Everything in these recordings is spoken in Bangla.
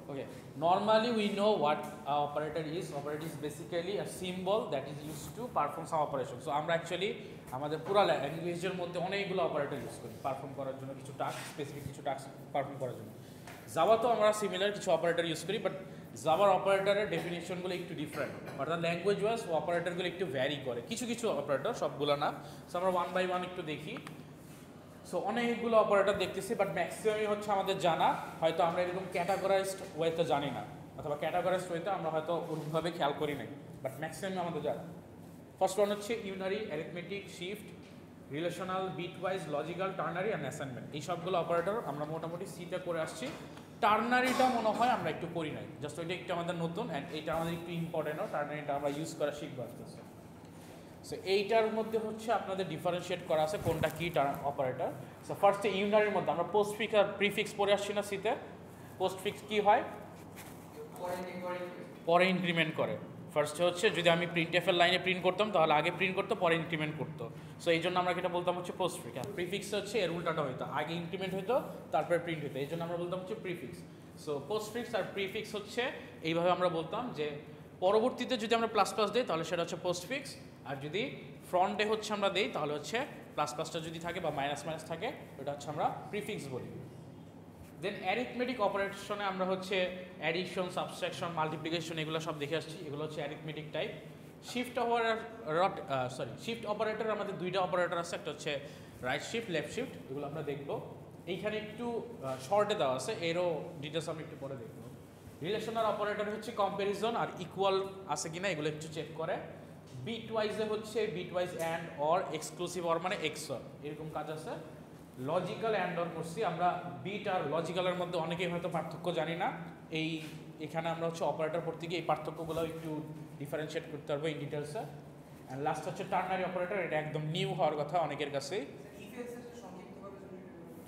Okay, normally we know what operator is. Operator is basically a symbol that is used to perform some operation. So আমরা actually আমাদের পুরো ল্যাঙ্গুয়েজের মধ্যে অনেকগুলো অপারেটর ইউজ করি পারফর্ম করার জন্য, কিছু টাস্ক, স্পেসিফিক কিছু টাস্ক পারফর্ম করার জন্য। জাভা তো আমরা সিমিলার কিছু অপারেটর ইউজ করি, বাট জাভার অপারেটরের ডেফিনেশনগুলো একটু ডিফারেন্ট, অর্থাৎ ল্যাঙ্গুয়েজ ওয়াইজ অপারেটরগুলো একটু ভ্যারি করে, কিছু কিছু অপারেটর, সবগুলো না। সো আমরা ওয়ান বাই ওয়ান একটু দেখি। সো অনেকগুলো অপারেটর দেখতেছি, বাট ম্যাক্সিমামই হচ্ছে আমাদের জানা, হয়তো আমরা এরকম ক্যাটাগরাইজড ওয়েতে জানি না, অথবা ক্যাটাগরাইজড ওয়েতে আমরা হয়তো ওরকমভাবে খেয়াল করি নাই, বাট ম্যাক্সিমাম আমাদের জানা। ফার্স্ট ওয়ান হচ্ছে unary, arithmetic, shift, relational, bitwise, logical, ternary and assignment. এই সবগুলো অপারেটর আমরা মোটামুটি সিতে করে আসছি। টার্নারিটা মনে হয় আমরা একটু করি নাই, জাস্ট ওইটা একটু আমাদের নতুন, অ্যান্ড এইটা আমাদের একটু ইম্পর্টেন্টও, টার্নারিটা আমরা ইউজ করা শিখবো আসতেছে। সো এইটার মধ্যে হচ্ছে আপনাদের ডিফারেন্সিয়েট করা আছে কোনটা কী অপারেটর। সো ফার্স্টে ইউনারির মধ্যে আমরা পোস্টফিক্স আর প্রিফিক্স পড়ে আসছি না সিতে। পোস্টফিক্স কী হয়? পরে ইনক্রিমেন্ট করে। ফার্স্টে হচ্ছে যদি আমি প্রিন্টএফের লাইনে প্রিন্ট করতাম তাহলে আগে প্রিন্ট করতো, পরে ইনক্রিমেন্ট করতো। সো এই জন্য আমরা যেটা বলতাম হচ্ছে পোস্টফিক্স। আর প্রিফিক্স হচ্ছে এর উল্টাটা হইতো, আগে ইনক্রিমেন্ট হইতো তারপরে প্রিন্ট হইতো, এই জন্য আমরা বলতাম হচ্ছে প্রিফিক্স। সো পোস্টফিক্স আর প্রিফিক্স হচ্ছে এইভাবে আমরা বলতাম যে পরবর্তীতে যদি আমরা প্লাস প্লাস দিই তাহলে সেটা হচ্ছে পোস্টফিক্স, আর যদি ফ্রন্টে হচ্ছে আমরা দিই তাহলে হচ্ছে প্লাস প্লাসটা যদি থাকে বা মাইনাস মাইনাস থাকে ওটা হচ্ছে আমরা প্রিফিক্স বলি। দেন অ্যারিথমেটিক অপারেশনে আমরা হচ্ছে অ্যাডিশন, সাবট্রাকশন, মাল্টিপ্লিকেশন এগুলো সব দেখে আসছি, এগুলো হচ্ছে arithmetic type. Shift shift operator আমাদের দুইটা অপারেটর আছে, একটা হচ্ছে রাইট শিফট, লেফট শিফট, এগুলো আমরা দেখবো। এইখানে একটু শর্টে দেওয়া আছে, এরও ডিটেলস আমি একটু পরে দেখবো। রিলেশনাল অপারেটর হচ্ছে কম্প্যারিজন আর ইকুয়াল আছে কিনা এগুলো একটু চেক করে। বিটওয়াইজে হচ্ছে bitwise and or, exclusive or মানে এক্সর, এরকম কাজ আছে। লজিক্যাল অ্যান্ড অর করছি আমরা। বিট আর লজিক্যালের মধ্যে অনেকেই হয়তো পার্থক্য জানি না, এখানে আমরা হচ্ছে অপারেটর পড়তে গিয়ে এই পার্থক্যগুলো একটু ডিফারেন্সিয়েট করতে পারবো ইন ডিটেলসে। অ্যান্ড লাস্ট হচ্ছে টার্নারি অপারেটর, এটা একদম নিউ হওয়ার কথা অনেকের কাছেই।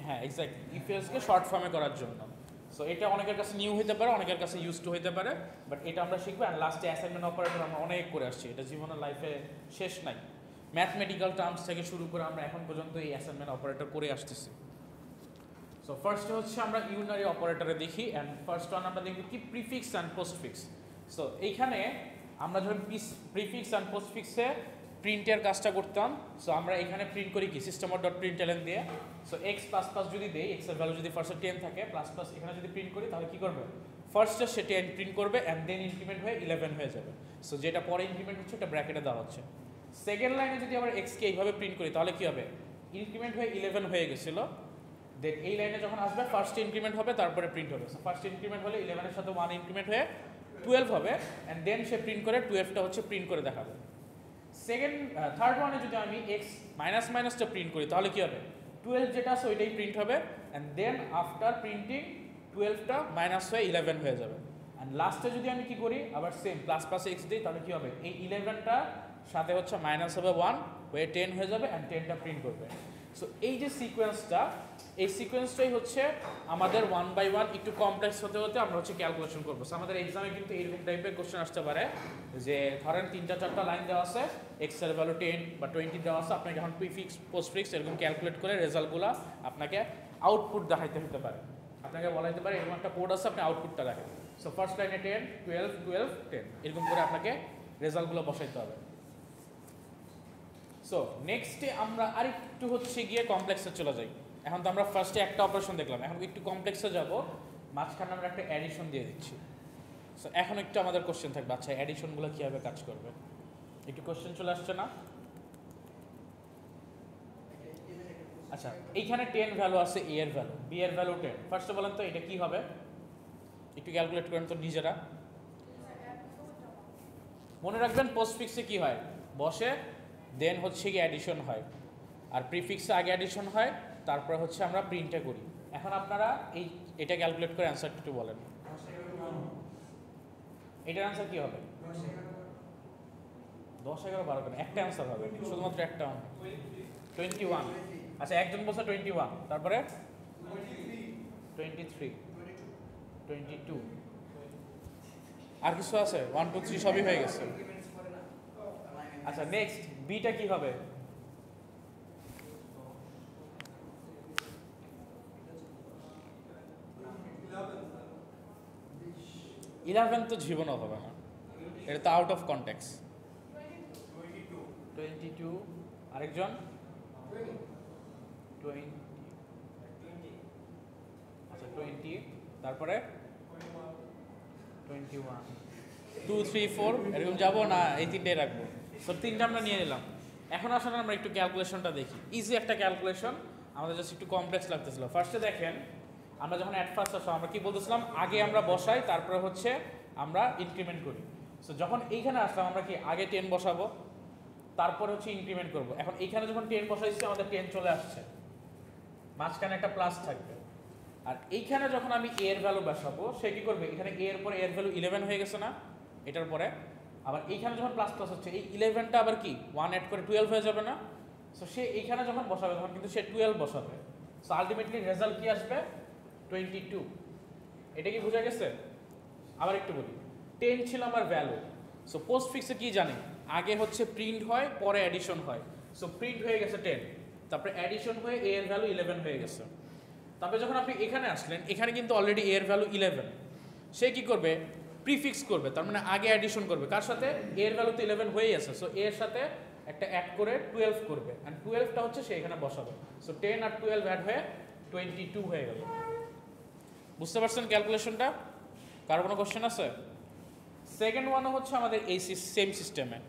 হ্যাঁ এক্স্যাক্টলি, ইফ এলসকে শর্ট ফর্মে করার জন্য। সো এটা অনেকের কাছে নিউ হতে পারে, অনেকের কাছে ইউজ টু হতে পারে, বাট এটা আমরা শিখবো। অ্যান্ড লাস্টে অ্যাসাইনমেন্ট অপারেটর আমরা অনেক করে আসছি, এটা জীবনের লাইফে শেষ নাই। ম্যাথমেটিক্যাল টার্মস থেকে শুরু করে আমরা এখন পর্যন্ত এই অ্যাসাইনমেন্ট অপারেটর করে আসতেছি। সো ফার্স্টে হচ্ছে আমরা ইউনারি অপারেটরে দেখি, অ্যান্ড ফার্স্ট ওয়ান আমরা দেখব কি প্রিফিক্স অ্যান্ড পোস্টফিক্স। সো এইখানে আমরা যখন প্রিফিক্স অ্যান্ড পোস্টফিক্সে প্রিন্টের কাজটা করতাম, সো আমরা এখানে প্রিন্ট করি কি system.println দিয়ে। সো এক্স প্লাস প্লাস যদি দেই, এক্সের ভ্যালু যদি ফার্স্টে 10 থাকে, প্লাস প্লাস এখানে যদি প্রিন্ট করি তাহলে কী করবে? ফার্স্টে সে 10 প্রিন্ট করবে অ্যান্ড দেন ইনক্রিমেন্ট হয়ে 11 হয়ে যাবে। সো যেটা পরে ইনক্রিমেন্ট হচ্ছে ওটা ব্র্যাকেটে দেওয়া হচ্ছে। সেকেন্ড লাইনে যদি আমরা এক্সকে এইভাবে প্রিন্ট করি তাহলে কী হবে? ইনক্রিমেন্ট হয়ে 11 হয়ে গেছিলো, দেন এই লাইনে যখন আসবে ফার্স্ট ইনক্রিমেন্ট হবে তারপরে প্রিন্ট হবে। ফার্স্ট ইনক্রিমেন্ট হলে 11-এর সাথে 1 ইনক্রিমেন্ট হয়ে 12 হবে, অ্যান্ড দেন সে প্রিন্ট করে 12টা হচ্ছে প্রিন্ট করে দেখাবে। থার্ড ওয়ানে যদি আমি এক্স মাইনাস মাইনাসটা প্রিন্ট করি তাহলে কী হবে? 12 যেটা আছে ওইটাই প্রিন্ট হবে, অ্যান্ড দেন আফটার প্রিন্টিং 12টা মাইনাস হয়ে 11 হয়ে যাবে। অ্যান্ড লাস্টে যদি আমি কী করি, আবার সেম প্লাস প্লাস এক্স দিই তাহলে কী হবে? এই 11টা সাথে হচ্ছে মাইনাস হবে 1 হয়ে 10 হয়ে যাবে, অ্যান্ড 10টা প্রিন্ট করবে। সো এই যে সিকোয়েন্সটা, এই সিকোয়েন্সটাই হচ্ছে আমাদের ওয়ান বাই ওয়ান একটু কমপ্লেক্স হতে হতে আমরা হচ্ছে ক্যালকুলেশন করবো। সো আমাদের এক্সামে কিন্তু এইরকম টাইপের কোশ্চেন আসতে পারে যে ধরেন 3-4টা লাইন দেওয়া আছে, এক্সের ভ্যালু 10 বা 20 দেওয়া আছে, আপনাকে এখন প্রিফিক্স পোস্টফিক্স এরকম ক্যালকুলেট করে রেজাল্টগুলো আপনাকে আউটপুট দেখাইতে হতে পারে। আপনাকে বলা যেতে পারে এরকম একটা কোড আছে, আপনি আউটপুটটা দেখেন। সো ফার্স্ট লাইনে 10, 12, 12, 10 এরকম করে আপনাকে রেজাল্টগুলো বসাইতে হবে। সো নেক্সটে আমরা আরেকটু হচ্ছে গিয়ে কমপ্লেক্সে চলে যাই। এখন তো আমরা ফার্স্টে একটা অপারেশন দেখলাম, এখন একটু কমপ্লেক্সে যাব, মাঝখানে আমরা একটা অ্যাডিশন দিয়ে দিচ্ছি। সো এখন একটু আমাদের কোশ্চেন থাকবে, আচ্ছা অ্যাডিশনগুলো কীভাবে কাজ করবে? একটু কোশ্চেন চলে আসছে না? আচ্ছা এইখানে 10 ভ্যালু আছে, এ এর ভ্যালু, বি এর ভ্যালু 10। ফার্স্টে বলেন তো এটা কী হবে? একটু ক্যালকুলেট করেন তো নিজেরা। মনে রাখবেন পোস্টফিক্সে কী হয়? বসে দেন হচ্ছে কি অ্যাডিশন হয়, আর প্রিফিক্সে আগে অ্যাডিশন হয় তারপরে হচ্ছে আমরা প্রিন্টে করি। এখন আপনারা এটা ক্যালকুলেট করে অ্যান্সারটা একটু বলেন। এটার অ্যান্সার কী হবে? 10, 11, 12 কেন? একটা অ্যান্সার হবে, শুধুমাত্র একটা। 21। আচ্ছা একজন বলছে 21, তারপরে 23, 22, আর কিছু আছে? 1, 2, 3 সবই হয়ে গেছে। আচ্ছা নেক্সট বিটা কি হবে? 11 তো জীবনও হবে না, এটা তো আউট অফ কনটেক্স। 22 আরেকজন 20 আচ্ছা 20 তারপরে 21 2 3 4 এরকম যাবো না, এই তিনটেই রাখবো। সো তিনটা আমরা নিয়ে নিলাম। এখন আসলে আমরা একটু ক্যালকুলেশনটা দেখি। ইজি একটা ক্যালকুলেশন, আমাদের জাস্ট একটু কমপ্লেক্স লাগতেছিল। ফার্স্টে দেখেন আমরা যখন অ্যাট ফার্স্ট আসলাম আমরা কি বলতেছিলাম, আগে আমরা বসাই তারপরে হচ্ছে আমরা ইনক্রিমেন্ট করি। সো যখন এইখানে আসলাম আমরা কি আগে 10 বসাবো তারপরে হচ্ছে ইনক্রিমেন্ট করব। এখন এইখানে যখন 10 বসাইছি আমাদের 10 চলে আসছে, মাঝখানে একটা প্লাস থাকবে। আর এইখানে যখন আমি এর ভ্যালু বসাবো সে কি করবে, এখানে এর পরে এর ভ্যালু 11 হয়ে গেছে না, এটার পরে আবার এইখানে যখন প্লাস প্লাস হচ্ছে এই 11টা আবার কি 1 অ্যাড করে 12 হয়ে যাবে না। সো সে এইখানে যখন বসাবে তখন কিন্তু সে 12 বসাবে। সো আলটিমেটলি রেজাল্ট কি আসবে 22। এটা কি বোঝা গেছে? আবার একটু বলি, 10 ছিল আমার ভ্যালু। সো পোস্ট ফিক্সে কি জানি, আগে হচ্ছে প্রিন্ট হয় পরে অ্যাডিশন হয়। সো প্রিন্ট হয়ে গেছে 10, তারপরে অ্যাডিশন হয়ে এ এর ভ্যালু 11 হয়ে গেছে। তারপরে যখন আপনি এখানে আসলেন এখানে কিন্তু অলরেডি এর ভ্যালু 11, সে কি করবে প্রিফিক্স করবে, তার মানে আগে অ্যাডিশন করবে কার সাথে, এর ভ্যালু তো 11 হয়েই আছে। সো এর সাথে একটা অ্যাড করে 12 করবে, অ্যান্ড 12টা হচ্ছে সে এখানে বসাবে। সো 10 আর 12 অ্যাড হয়ে 22 হয়ে গেল। বুঝতে পারছেন ক্যালকুলেশনটা? কার কোনো কোশ্চেন আছে? সেকেন্ড ওয়ানও হচ্ছে আমাদের এই সেম সিস্টেমে।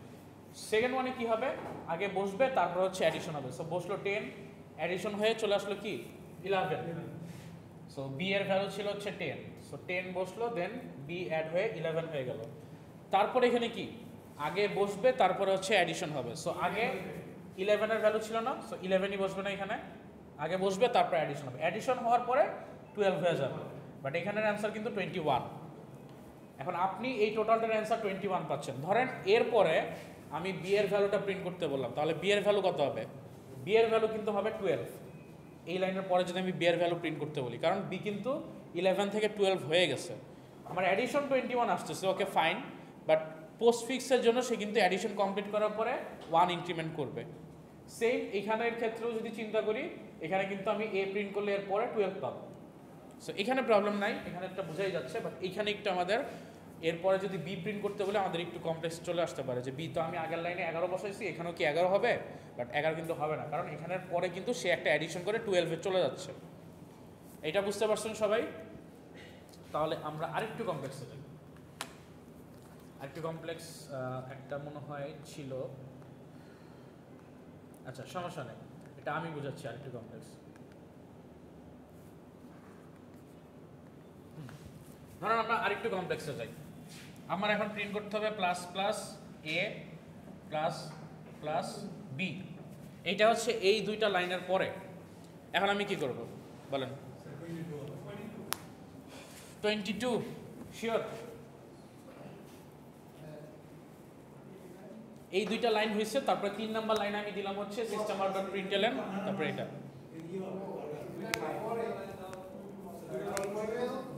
সেকেন্ড ওয়ানে কি হবে, আগে বসবে তারপর হচ্ছে অ্যাডিশন হবে। সো বসলো 10, অ্যাডিশন হয়ে চলে আসলো কি 11। সো বি এর ভ্যালু ছিল হচ্ছে 10, সো 10 বসলো, দেন বি অ্যাড হয়ে 11 হয়ে গেল। তারপরে এখানে কি আগে বসবে তারপরে হচ্ছে অ্যাডিশন হবে। সো আগে 11 এর ভ্যালু ছিল না, সো 11ই বসবে না, এখানে আগে বসবে তারপরে অ্যাডিশন হবে। অ্যাডিশন হওয়ার পরে 12 হয়ে যাবে, বাট এখানের অ্যান্সার কিন্তু 21। এখন আপনি এই টোটালটার অ্যান্সার 21 পাচ্ছেন। ধরেন এরপরে আমি বি এর ভ্যালুটা প্রিন্ট করতে বললাম, তাহলে বি এর ভ্যালু কত হবে? বি এর ভ্যালু কিন্তু হবে 12। এই লাইনের পরে যদি আমি বি এর ভ্যালু প্রিন্ট করতে বলি, কারণ বি কিন্তু 11 থেকে 12 হয়ে গেছে, আমার অ্যাডিশন 21 আসতেছে, ওকে ফাইন। বাট পোস্ট ফিক্সের জন্য সে কিন্তু অ্যাডিশন কমপ্লিট করার পরে 1 ইনক্রিমেন্ট করবে। সেম এখানের ক্ষেত্রেও যদি চিন্তা করি, এখানে কিন্তু আমি এ প্রিন্ট করলে এর পরে 12 পাবো। সো এখানে প্রবলেম নাই, এখানে একটা বোঝাই যাচ্ছে। বাট এইখানে একটু আমাদের এরপরে যদি বি প্রিন্ট করতে বলে আমাদের একটু কমপ্লেক্স চলে আসতে পারে, যে বি তো আমি আগের লাইনে 11 বসাইছি, এখানেও কি 11 হবে? বাট 11 কিন্তু হবে না, কারণ এখানের পরে কিন্তু সে একটা অ্যাডিশন করে 12-এ চলে যাচ্ছে। এটা বুঝতে পারছেন সবাই? তাহলে আমরা আরেকটু কমপ্লেক্সে যাই। আরেকটু কমপ্লেক্স একটা মনে হয় ছিল, আচ্ছা সমস্যা নেই, এটা আমি বুঝাচ্ছি আরেকটু কমপ্লেক্স। ধরুন আমরা আরেকটু কমপ্লেক্সে যাই। আমার এখন প্রিন্ট করতে হবে প্লাস প্লাস এ প্লাস প্লাস বি, এইটা হচ্ছে এই দুইটা লাইনের পরে। এখন আমি কি করব বলেন? 22 শিওর? এই দুইটা লাইন হয়েছে, তারপরে 3 নাম্বার লাইন আমি দিলাম হচ্ছে সিস্টেম আউট ডট প্রিন্টএলএন, তারপরে এটা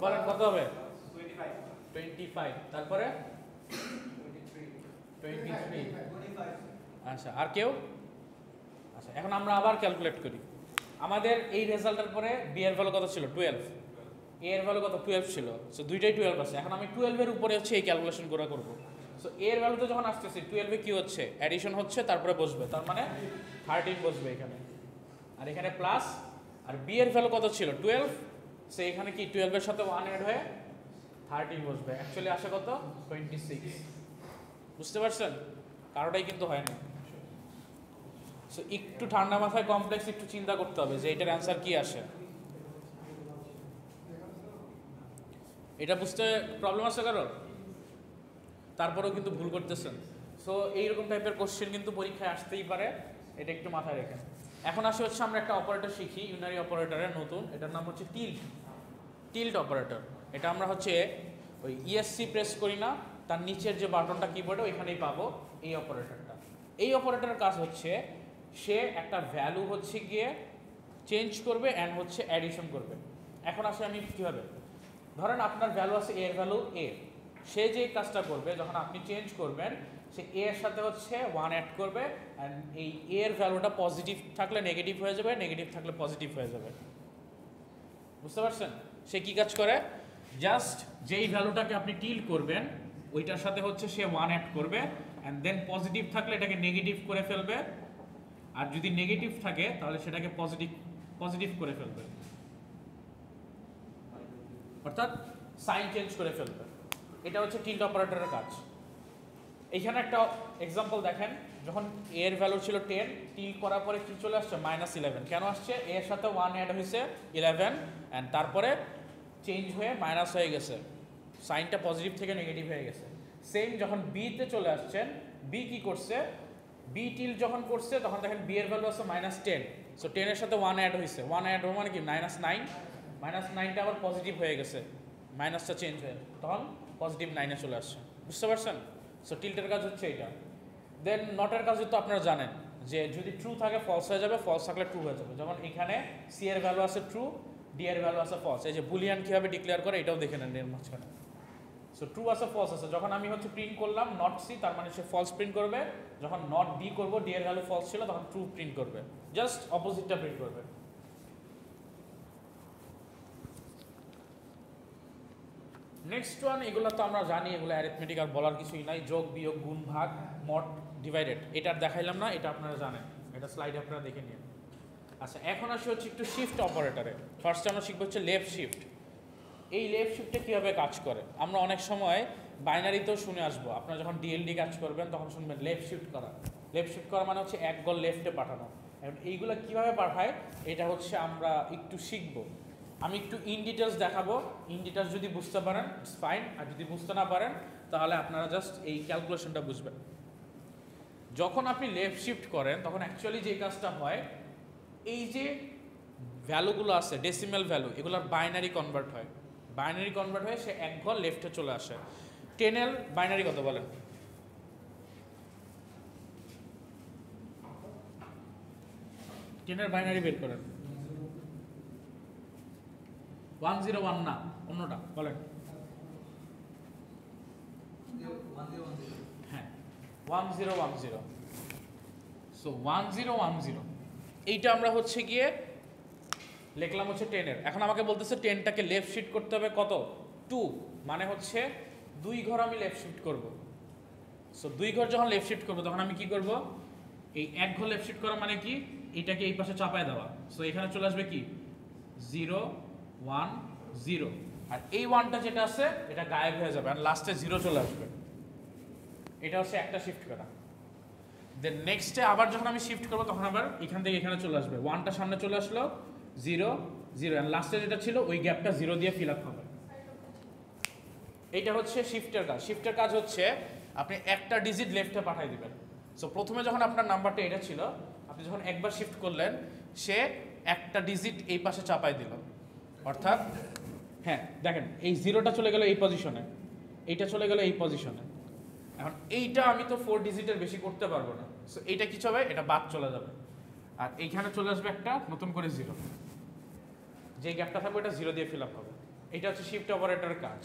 বলেন কত হবে? 25, তারপরে 23। আচ্ছা আর কেউ? আচ্ছা এখন আমরা আবার ক্যালকুলেট করি। আমাদের এই রেজাল্টের পরে বি এর ভ্যালু কত ছিল? 12। এ এর ভ্যালু কত? 12 ছিল। সো দুইটাই 12 আছে। এখন আমি 12 এর উপরে হচ্ছে এই ক্যালকুলেশন করা করব। সো এ এর ভ্যালুতে যখন আসতেছি 12 এ কি হচ্ছে, অ্যাডিশন হচ্ছে তারপরে বসবে, তার মানে 13 বসবে এখানে, আর এখানে প্লাস। আর বি এর ভ্যালু কত ছিল? 12। সো এখানে কি 12 এর সাথে 1 অ্যাড হয়ে 13 বসবে। অ্যাকচুয়ালি আসে কত? 26। বুঝতে পারছেন? কারোটাই কিন্তু হয় না। সো একটু ঠান্ডা মাথায় কমপ্লেক্স একটু চিন্তা করতে হবে যে এটার অ্যান্সার কি আসে। এটা বুঝতে প্রবলেম আছে কারোর? তারপরেও কিন্তু ভুল করতেছেন। সো এইরকম টাইপের কোশ্চেন কিন্তু পরীক্ষায় আসতেই পারে, এটা একটু মাথায় রেখেন। এখন আসে হচ্ছে আমরা একটা অপারেটর শিখি, ইউনারি অপারেটরের নতুন, এটার নাম হচ্ছে টিল্ট অপারেটর। এটা আমরা হচ্ছে ওই ইএসসি প্রেস করি না, তার নিচের যে বাটনটা কিবোর্ডে ওইখানেই পাবো এই অপারেটরটা। এই অপারেটরের কাজ হচ্ছে সে একটা ভ্যালু হচ্ছে গিয়ে চেঞ্জ করবে অ্যান্ড হচ্ছে অ্যাডিশন করবে। এখন আসে আমি কীভাবে, ধরেন আপনার ভ্যালু আছে এর ভ্যালু এ, সে যে কাজটা করবে যখন আপনি চেঞ্জ করবেন সে এ এর সাথে হচ্ছে 1 অ্যাড করবে, অ্যান্ড এই এর ভ্যালুটা পজিটিভ থাকলে নেগেটিভ হয়ে যাবে, নেগেটিভ থাকলে পজিটিভ হয়ে যাবে। বুঝতে পারছেন? সে কি কাজ করে, জাস্ট যেই ভ্যালুটাকে আপনি টিল করবেন ওইটার সাথে হচ্ছে সে 1 অ্যাড করবে অ্যান্ড দেন পজিটিভ থাকলে এটাকে নেগেটিভ করে ফেলবে, আর যদি নেগেটিভ থাকে তাহলে সেটাকে পজিটিভ করে ফেলবে, অর্থাৎ সাইন চেঞ্জ করে ফেলবে। এটা হচ্ছে টিল্ট অপারেটরের কাজ। এইখানে একটা এক্সাম্পল দেখেন, যখন এ এর ভ্যালু ছিল 10, টিল করার পরে কি চলে আসছে -11। কেন আসছে? এ এর সাথে 1 অ্যাড হয়েছে 11 অ্যান্ড তারপরে চেঞ্জ হয়ে মাইনাস হয়ে গেছে, সাইনটা পজিটিভ থেকে নেগেটিভ হয়ে গেছে। সেম যখন বিতে চলে আসছেন, বি কি করছে, বি টিল যখন করছে তখন দেখেন বি এর ভ্যালু আছে -10, সো 10 এর সাথে 1 অ্যাড হয়েছে, 1 অ্যাড হওয়া মানে কি -9, -9টা আবার পজিটিভ হয়ে গেছে, মাইনাসটা চেঞ্জ হয়ে তখন +9 এ চলে আসছে। বুঝতে পারছেন? সো টিল্টের কাজ হচ্ছে এটা। দেন নটের কাজ তো আপনারা জানেন যে যদি ট্রু থাকে ফলস হয়ে যাবে, ফলস থাকলে ট্রু হয়ে যাবে। যেমন এখানে সি এর ভ্যালু আছে ট্রু, ডি এর ভ্যালু আছে ফলস। এই যে বুলিয়ান কীভাবে ডিক্লেয়ার করে এটাও দেখে নেন এর মাঝখানে। সো ট্রু আছে ফলস আছে, যখন আমি হচ্ছে প্রিন্ট করলাম নট সি তার মানে সে ফলস প্রিন্ট করবে, যখন নট ডি করবো ডি এর ভ্যালু ফলস ছিল তখন ট্রু প্রিন্ট করবে, জাস্ট অপোজিটটা প্রিন্ট করবে। নেক্সট ওয়ান, এগুলো তো আমরা জানি, এগুলো অ্যারিথমেটিক আর বলার কিছুই নাই, যোগ বিয়োগ গুণ ভাগ মড ডিভাইডেড, এটা আর দেখাইলাম না, এটা আপনারা জানেন, এটা স্লাইডে আপনারা দেখে নিন। আচ্ছা এখন আসি হচ্ছে একটু শিফট অপারেটরে। ফার্স্টে আমরা শিখবো হচ্ছে লেফট শিফট। এই লেফট শিফটে কীভাবে কাজ করে আমরা অনেক সময় বাইনারিতেও শুনে আসবো, আপনারা যখন ডিএলডি কাজ করবেন তখন শুনবেন লেফট শিফট করা। লেফট শিফট করা মানে হচ্ছে এক গল লেফটে পাঠানো। এখন এইগুলো কীভাবে পাঠায় এটা হচ্ছে আমরা একটু শিখবো। আমি একটু ইন ডিটেলস দেখাবো, ইন ডিটেলস যদি বুঝতে পারেন ইটস ফাইন, আর যদি বুঝতে না পারেন তাহলে আপনারা জাস্ট এই ক্যালকুলেশনটা বুঝবেন। যখন আপনি লেফট শিফট করেন তখন অ্যাকচুয়ালি যে কাজটা হয়, এই যে ভ্যালুগুলো আছে ডেসিমেল ভ্যালু, এগুলোর বাইনারি কনভার্ট হয়, বাইনারি কনভার্ট হয়ে সে এক ঘর লেফটে চলে আসে। 10 বাইনারি কত বলেন? 10 বাইনারি বের করেন। 101 না, অন্যটা বলেন। হ্যাঁ 1010। সো 1010 এইটা আমরা হচ্ছে গিয়ে লিখলাম হচ্ছে 10 এখন আমাকে বলতেছে 10টাকে লেফট শিফট করতে হবে কত? 2, মানে হচ্ছে 2 ঘর আমি লেফট শিফট করব। সো 2 ঘর যখন লেফট শিফট করব তখন আমি কি করব, এই এক ঘর লেফট শিফট করা মানে কি, এটাকে এই পাশে চাপায় দেওয়া। সো এখানে চলে আসবে কি 0 1 0, আর এই 1টা যেটা আছে এটা গায়েব হয়ে যাবে আর লাস্টে 0 চলে আসবে। এটা হচ্ছে একটা শিফট করা। দেন নেক্সটে আবার যখন আমি শিফট করবো তখন আবার এখান থেকে এখানে চলে আসবে, 1টা সামনে চলে আসলো 0 0, আর লাস্টে যেটা ছিল ওই গ্যাপটা 0 দিয়ে ফিল আপ হবে। এইটা হচ্ছে শিফটের কাজ। শিফটের কাজ হচ্ছে আপনি একটা ডিজিট লেফটে পাঠিয়ে দিবেন। সো প্রথমে যখন আপনার নাম্বারটা এটা ছিল, আপনি যখন একবার শিফট করলেন সে একটা ডিজিট এই পাশে চাপাই দিল, অর্থাৎ হ্যাঁ দেখেন এই 0টা চলে গেল এই পজিশনে, এইটা চলে গেল এই পজিশনে। এখন এইটা আমি তো 4 ডিজিটের বেশি করতে পারবো না, সো এইটা কিছু হবে, এটা বাদ চলে যাবে আর এইখানে চলে আসবে একটা নতুন করে 0, যে গ্যাপটা থাকবে এটা 0 দিয়ে ফিল আপ হবে। এটা হচ্ছে শিফট অপারেটরের কাজ।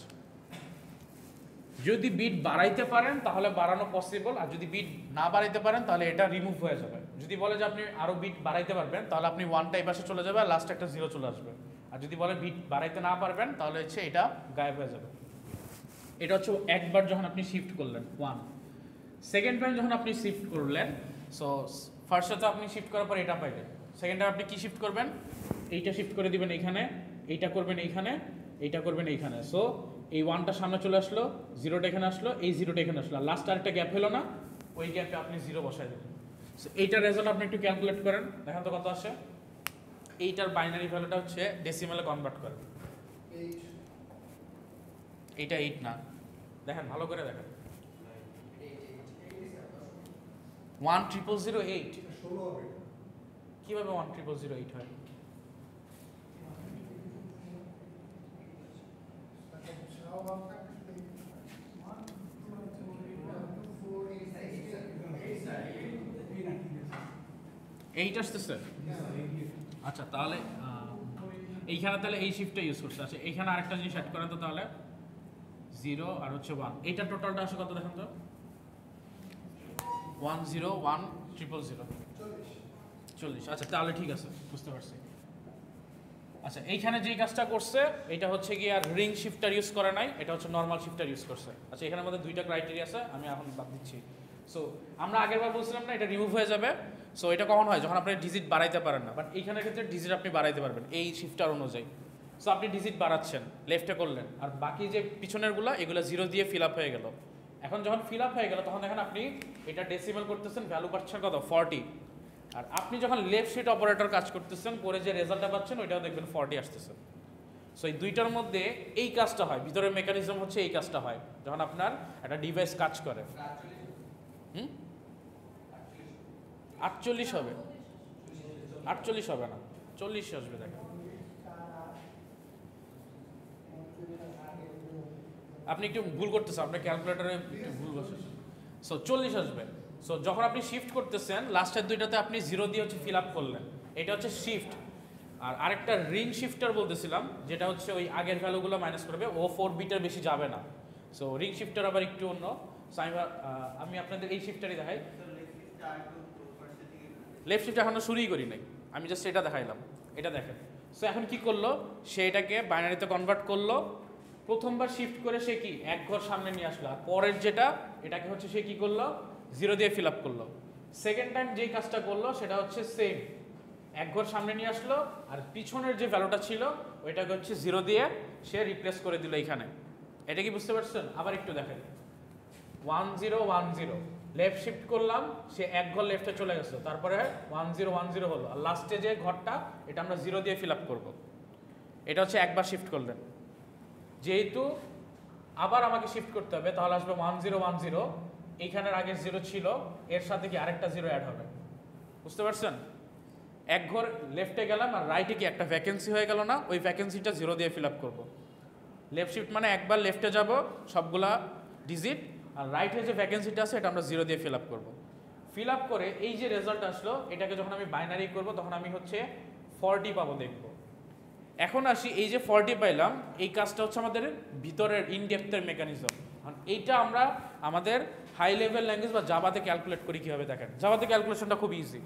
যদি বিট বাড়াইতে পারেন তাহলে বাড়ানো পসিবল, আর যদি বিট না বাড়াইতে পারেন তাহলে এটা রিমুভ হয়ে যাবে। যদি বলে যে আপনি আরও বিট বাড়াইতে পারবেন তাহলে আপনি 1টা এই পাশে চলে যাবে আর লাস্টে একটা 0 চলে আসবে, আর যদি বলে বিট বাড়াইতে না পারবেন তাহলে হচ্ছে এটা গায়েব হয়ে যাবে। এটা হচ্ছে একবার যখন আপনি শিফট করলেন 1। সেকেন্ড টাইম যখন আপনি শিফট করলেন, সো ফার্স্টে তো আপনি শিফট করার পর এটা পাইলেন, সেকেন্ড টাইম আপনি কি শিফট করবেন, এইটা শিফট করে দিবেন এইখানে, এইটা করবেন এইখানে, এইটা করবেন এইখানে। সো এই 1টা সামনে চলে আসলো, 0টা এখানে আসলো, এই 0টা এখানে আসলো, আর লাস্ট আরেকটা গ্যাপ হলো না, ওই গ্যাপে আপনি 0 বসাই দেবেন। সো এইটার রেজাল্ট আপনি একটু ক্যালকুলেট করেন, দেখেন তো কত আসে। এইটার বাইনারি ভ্যালুটা হচ্ছে ডেসিমেলে কনভার্ট করে, এইটা 8 না, দেখেন ভালো করে দেখেন 10008 কিভাবে 10008 হয়? এইট আসতেছে, আচ্ছা তাহলে এইখানে তাহলে এই শিফটটা ইউজ করছে। আচ্ছা এইখানে আরেকটা জিনিস অ্যাড করেন তো, তাহলে 0 আর হচ্ছে 1, এইটা টোটালটা আসে কত দেখেন তো, 101000 40। আচ্ছা তাহলে ঠিক আছে, বুঝতে পারছি। 101010 40 আচ্ছা তাহলে ঠিক আছে, বুঝতে পারছি। আচ্ছা এইখানে যেই কাজটা করছে এটা হচ্ছে কি আর রিং শিফটার ইউজ করে নাই, এটা হচ্ছে নর্মাল শিফটার ইউজ করছে। আচ্ছা এখানের মধ্যে দুইটা ক্রাইটেরিয়া আছে, আমি এখন বাদ দিচ্ছি। সো আমরা আগেরবার বলছিলাম না এটা রিমুভ হয়ে যাবে। সো এটা কখন হয়, যখন আপনি ডিজিট বাড়াইতে পারেন না, বাট এইখানের ক্ষেত্রে ডিজিট আপনি বাড়াইতে পারবেন এই শিফটার অনুযায়ী। সো আপনি ডিজিট বাড়াচ্ছেন, লেফটে করলেন, আর বাকি যে পিছনেরগুলো এগুলো জিরো দিয়ে ফিল আপ হয়ে গেল। এখন যখন ফিল আপ হয়ে গেল তখন দেখেন আপনি এটা ডেসিমাল করতেছেন, ভ্যালু পাচ্ছেন কত 40। আর আপনি যখন লেফট শিফট অপারেটর কাজ করতেছেন পরে যে রেজাল্টটা পাচ্ছেন ওইটাও দেখবেন 40 আসতেছে। সো এই দুইটার মধ্যে এই কাজটা হয়, ভিতরের মেকানিজম হচ্ছে এই কাজটা হয় যখন আপনার একটা ডিভাইস কাজ করে। 48 হবে, 48 হবে না, 40 আসবে। দেখেন আপনি একটু ভুল করতেছেন, আপনার ক্যালকুলেটারে একটু ভুল বসে। সো 40 আসবে। সো যখন আপনি শিফট করতেছেন লাস্টের দুইটাতে আপনি জিরো দিয়ে হচ্ছে ফিল আপ করলেন, এটা হচ্ছে শিফট। আর আরেকটা রিং শিফটার বলতেছিলাম যেটা হচ্ছে ওই আগের ভ্যালুগুলো মাইনাস করবে, ও 4 বিটের বেশি যাবে না। সো রিং শিফটার আবার একটু অন্য। আমি আপনাদের এই শিফটারই দেখাই। লেফট শিফট এখনো শুরুই করি নাই, আমি জাস্ট এটা দেখাইলাম, এটা দেখেন। সো এখন কি করলো, সে এটাকে বাইনারিতে কনভার্ট করলো। প্রথমবার শিফট করে সে কি এক ঘর সামনে নিয়ে আসলো, আর পরের যেটা এটাকে হচ্ছে সে কি করলো জিরো দিয়ে ফিল আপ করলো। সেকেন্ড টাইম যেই কাজটা করলো সেটা হচ্ছে সেম, এক ঘর সামনে নিয়ে আসলো, আর পিছনের যে ভ্যালুটা ছিল ওইটাকে হচ্ছে জিরো দিয়ে সে রিপ্লেস করে দিল এইখানে। এটা কি বুঝতে পারছেন? আবার একটু দেখেন 1 0 1 0, লেফট শিফট করলাম, সে এক ঘর লেফটে চলে গেছে, তারপরে 1 0 1 0 হলো, আর লাস্টে যে ঘরটা এটা আমরা জিরো দিয়ে ফিল আপ করবো। এটা হচ্ছে একবার শিফট করলেন। যেহেতু আবার আমাকে শিফট করতে হবে তাহলে আসবে 1 0 1 0, এইখানের আগে জিরো ছিল, এর সাথে কি আরেকটা জিরো অ্যাড হবে। বুঝতে পারছেন? এক ঘর লেফটে গেলাম আর রাইটে কি একটা ভ্যাকেন্সি হয়ে গেল না, ওই ভ্যাকেন্সিটা জিরো দিয়ে ফিল আপ করবো। লেফট শিফট মানে একবার লেফটে যাব সবগুলা ডিজিট, আর রাইটে যে ভ্যাকেন্সিটা আছে এটা আমরা জিরো দিয়ে ফিল আপ করবো। ফিল আপ করে এই যে রেজাল্ট আসলো এটাকে যখন আমি বাইনারি করব তখন আমি হচ্ছে 40 পাবো দেখবো। এখন আসি এই যে 40 পাইলাম, এই কাজটা হচ্ছে আমাদের ভিতরের ইনডেপথের মেকানিজম। এইটা আমরা আমাদের হাই লেভেল ল্যাঙ্গুয়েজ বা জাভাতে ক্যালকুলেট করি কীভাবে দেখেন। জাভাতে ক্যালকুলেশনটা খুব ইজি।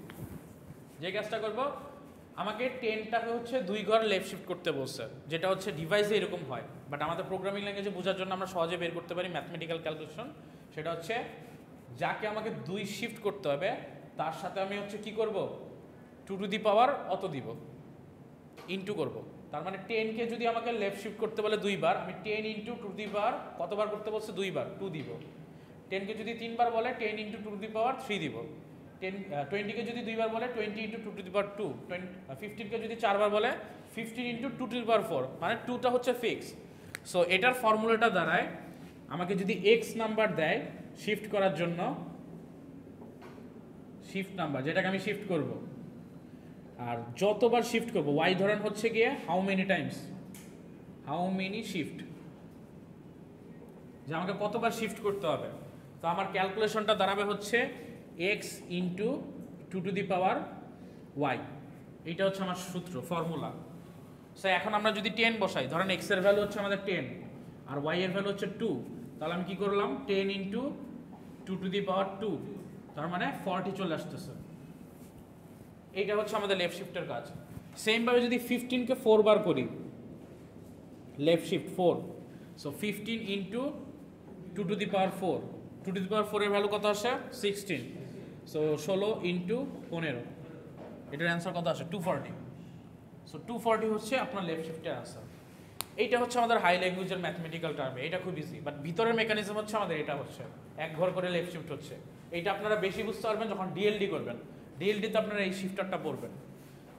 যে কাজটা করব, আমাকে 10টাকে হচ্ছে 2 ঘর লেফট শিফট করতে বলছে, যেটা হচ্ছে ডিভাইসে এরকম হয়, বাট আমাদের প্রোগ্রামিং ল্যাঙ্গুয়েজে বোঝার জন্য আমরা সহজে বের করতে পারি ম্যাথমেটিক্যাল ক্যালকুলেশন। সেটা হচ্ছে যাকে আমাকে 2 শিফট করতে হবে তার সাথে আমি হচ্ছে কি করব, 2 টু দি পাওয়ার অত দিব, ইনটু করব। তার মানে 10কে যদি আমাকে লেফট শিফট করতে বলে 2 বার, আমি 10 ইন্টু 2 টু দি পাওয়ার কতবার করতে বলছে 2 বার, 2 দিব। 10কে যদি 3 বার বলে 10 ইন্টু 2 টু দি পাওয়ার 3 দিব। 20কে যদি 2 বার বলে 20 ইন্টু 2 টু দি পাওয়ার 2। 15কে যদি 4 বার বলে 15 ইন্টু 2 টু দি পাওয়ার 4, মানে 2টা হচ্ছে ফিক্স। সো এটার ফর্মুলাটা দাঁড়ায় আমাকে যদি এক্স নাম্বার দেয় শিফট করার জন্য, শিফট নাম্বার যেটাকে আমি শিফট করব, আর যতবার শিফট করব ওয়াই ধরেন হচ্ছে গিয়ে how many Times, how many shift, যে আমাকে কতবার শিফট করতে হবে। তো আমার ক্যালকুলেশনটা দাঁড়াবে হচ্ছে x into 2 to the power y. এইটা হচ্ছে আমার সূত্র, ফর্মুলা। সো এখন আমরা যদি 10 বসাই, ধরেন এক্স এর ভ্যালু হচ্ছে আমাদের 10 আর ওয়াই এর ভ্যালু হচ্ছে 2, তাহলে আমি কি করলাম 10 ইন্টু 2 টু দি পাওয়ার 2, তার মানে 40 চলে আসতেছে। এইটা হচ্ছে আমাদের লেফট শিফটের কাজ। সেমভাবে যদি 15কে 4 বার করি, left shift 4, so 15 into 2 to the power 4, 2 to the power 4 এর ভ্যালু কত আসে 16, সো 16 ইন্টু 15, এটার অ্যান্সার কত আসে 240। সো 240 হচ্ছে আপনার লেফট শিফটের অ্যান্সার। এইটা হচ্ছে আমাদের হাই ল্যাঙ্গুয়েজের ম্যাথমেটিক্যাল টার্মে, এটা খুব ইজি। বাট ভিতরের মেকানিজম হচ্ছে আমাদের এটা হচ্ছে এক ঘর করে লেফট শিফট হচ্ছে। এইটা আপনারা বেশি বুঝতে পারবেন যখন ডিএলডি করবেন, ডিএলডিতে আপনারা এই শিফটারটা পড়বেন।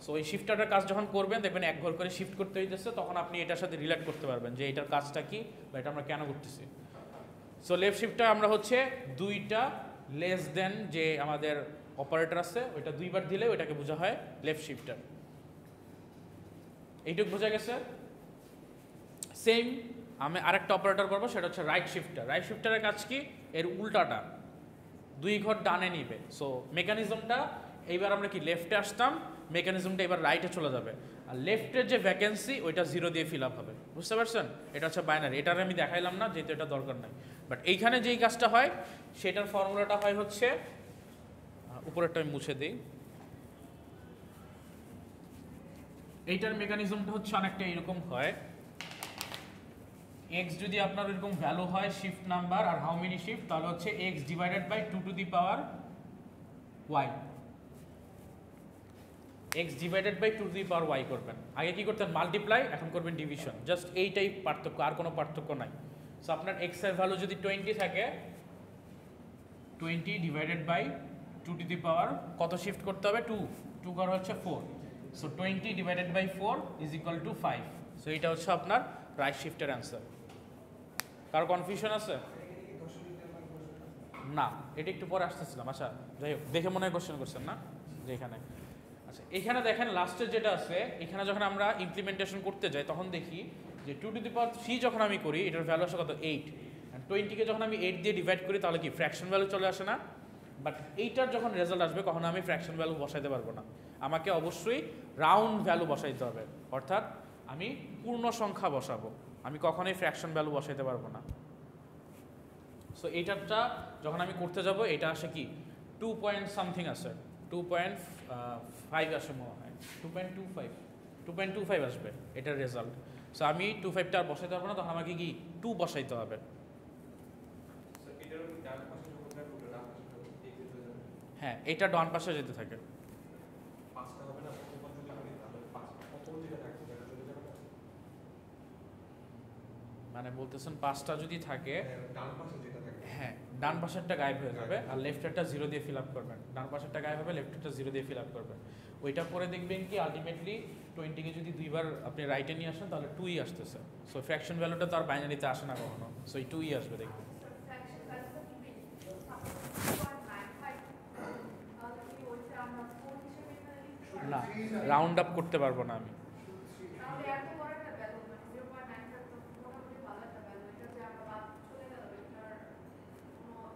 সো এই শিফটারটার কাজ যখন করবেন দেখবেন এক ঘর করে শিফট করতে হইতেছে, তখন আপনি এটার সাথে রিলেট করতে পারবেন যে এটার কাজটা কি বা এটা আমরা কেন করতেছি। সো লেফট শিফটটা আমরা হচ্ছে 2টা লেস দেন যে আমাদের অপারেটর আছে ওইটা 2 বার দিলে ওইটাকে বোঝা হয় লেফট শিফটার। এইটুকু বোঝা গেছে? সেম আমি আরেকটা অপারেটর করবো, সেটা হচ্ছে রাইট শিফটার। রাইট শিফটারের কাজ কি, এর উল্টাটা 2 ঘর ডানে নিবে। সো মেকানিজমটা এইবার আমরা কি লেফটে আসতাম, মেকানিজমটা এবার রাইটে চলে যাবে, আর লেফটের যে ভ্যাকেন্সি ওইটা 0 দিয়ে ফিল আপ হবে। বুঝতে পারছেন? এটা হচ্ছে বাইনারি, এটার আমি দেখাইলাম না যেহেতু এটা দরকার নাই। বাট এইখানে যেই কাজটা হয় সেটার ফর্মুলাটা হয় হচ্ছে, উপরেরটা আমি মুছে দিই, এইটার মেকানিজমটা হচ্ছে অনেকটা এরকম হয়, x যদি আপনার এরকম ভ্যালু হয় শিফট নাম্বার আর হাউ মেনি শিফট, তাহলে হচ্ছে x divided by 2 to the power y, x divided by 2 to the power y করবেন। আগে কি করতেন মাল্টিপ্লাই, এখন করবেন ডিভিশন, জাস্ট এইটাই পার্থক্য, আর কোনো পার্থক্য নাই। সো আপনার x এর ভ্যালু যদি 20 থাকে, 20 divided by 2 to the power কত শিফট করতে হবে, 2, 2 করা হচ্ছে 4, so 20 divided by 4 is equal to 5। So এটা হচ্ছে আপনার রাইট শিফটের অ্যান্সার। কারো কনফিউশন আছে? না, এটা একটু পরে আসতেছিলাম। আচ্ছা যাই হোক, দেখে মনে হয় কোশ্চেন করছেন না যে এখানে। আচ্ছা এখানে দেখেন লাস্টের যেটা আছে, এখানে যখন আমরা ইমপ্লিমেন্টেশন করতে যাই তখন দেখি যে 2 টু দি পাওয়ার 3 যখন আমি করি এটার ভ্যালু আসে কত, 8, আর 20কে যখন আমি 8 দিয়ে ডিভাইড করি তাহলে কি ফ্র্যাকশন ভ্যালু চলে আসে না? বাট এইটার যখন রেজাল্ট আসবে কখনো আমি ফ্র্যাকশন ভ্যালু বসাইতে পারবো না, আমাকে অবশ্যই রাউন্ড ভ্যালু বসাইতে হবে, অর্থাৎ আমি পূর্ণ সংখ্যা বসাবো, আমি কখনোই ফ্র্যাকশন ভ্যালু বসাইতে পারবো না। সো এইটারটা যখন আমি করতে যাব এটা আসে কি 2 পয়েন্ট সামথিং আসে, 2.5 আসে মনে হয়, 2.25 আসবে এটার রেজাল্ট। সো আমি 25টা আর বসাইতে পারবো না, তখন আমাকে কি 2 বসাইতে হবে। হ্যাঁ এটা ডান পাশে যেতে থাকে। মানে বলতেছেন 5টা যদি থাকে, হ্যাঁ ডান পাশেরটা গায়েব হয়ে যাবে আর লেফটেরটা 0 দিয়ে ফিল আপ করবেন, ডান পাশেরটা গায়েব হবে, লেফটেরটা 0 দিয়ে ফিল আপ করবেন। ওইটা পরে দেখবেন কি আলটিমেটলি 20কে যদি দুইবার আপনি রাইটে নিয়ে আসেন তাহলে 2ই আসতেছে। সো ফ্র্যাকশন ভ্যালুটা তো আর বাইনারিতে আসে না কখনো, সো এই 2ই আসবে দেখবেন। না রাউন্ড আপ করতে পারবো না আমি।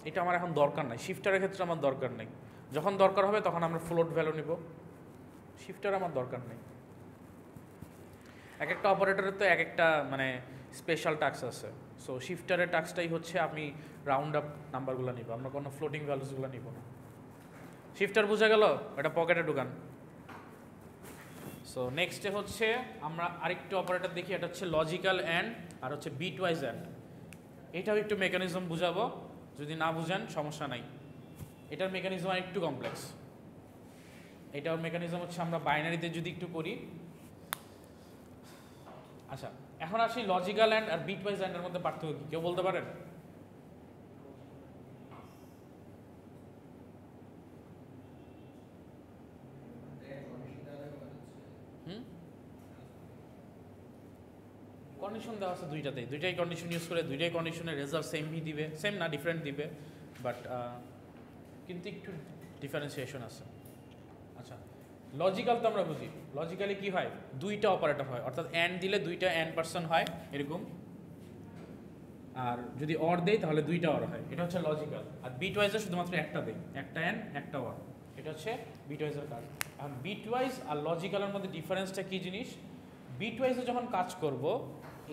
এটা আমার এখন দরকার নাই, শিফটারের ক্ষেত্রে আমার দরকার নেই, যখন দরকার হবে তখন আমরা ফ্লোট ভ্যালু নিব, শিফটার আমার দরকার নেই। এক একটা অপারেটরের তো এক একটা মানে স্পেশাল টাস্ক আছে, সো শিফটারের টাস্কটাই হচ্ছে আমি রাউন্ড আপ নাম্বারগুলো নিব, আমরা কোনো ফ্লোটিং ভ্যালুসগুলো নিব না। শিফটার বোঝা গেল, এটা পকেটে ঢুকান। সো নেক্সটে হচ্ছে আমরা আরেকটু অপারেটর দেখি, এটা হচ্ছে লজিক্যাল অ্যান্ড আর হচ্ছে বিট ওয়াইজ অ্যান্ড। এটাও একটু মেকানিজম বুঝাবো, যদি না বুঝেন সমস্যা নাই, এটার মেকানিজম আর একটু কমপ্লেক্স। এটার মেকানিজম হচ্ছে আমরা বাইনারিতে যদি একটু করি। আচ্ছা এখন আসি লজিক্যাল অ্যান্ড আর বিট ওয়াইজ অ্যান্ডের মধ্যে পার্থক্য কি কেউ বলতে পারেন? কন্ডিশন দেওয়া আছে দুইটাতেই, দুইটাই কন্ডিশন ইউজ করে দুইটাই কন্ডিশনের রেজাল্ট সেমই দিবে, সেম না ডিফারেন্ট দিবে, বাট কিন্তু একটু ডিফারেন্সিয়েশন আছে। আচ্ছা লজিক্যাল তো আমরা বুঝি, লজিক্যালি কি হয় দুইটা অপারেটর হয়, অর্থাৎ অ্যান্ড দিলে দুইটা অ্যান্ড পার্সন হয় এরকম, আর যদি অর দেয় তাহলে দুইটা অর হয়, এটা হচ্ছে লজিক্যাল। আর বিট ওয়াইজে শুধুমাত্র একটা দেয়, একটা অ্যান্ড একটা অর, এটা হচ্ছে বিট ওয়াইজের কাজ। এখন বিট ওয়াইজ আর লজিক্যালের মধ্যে ডিফারেন্সটা কী জিনিস? বিট ওয়াইজে যখন কাজ করব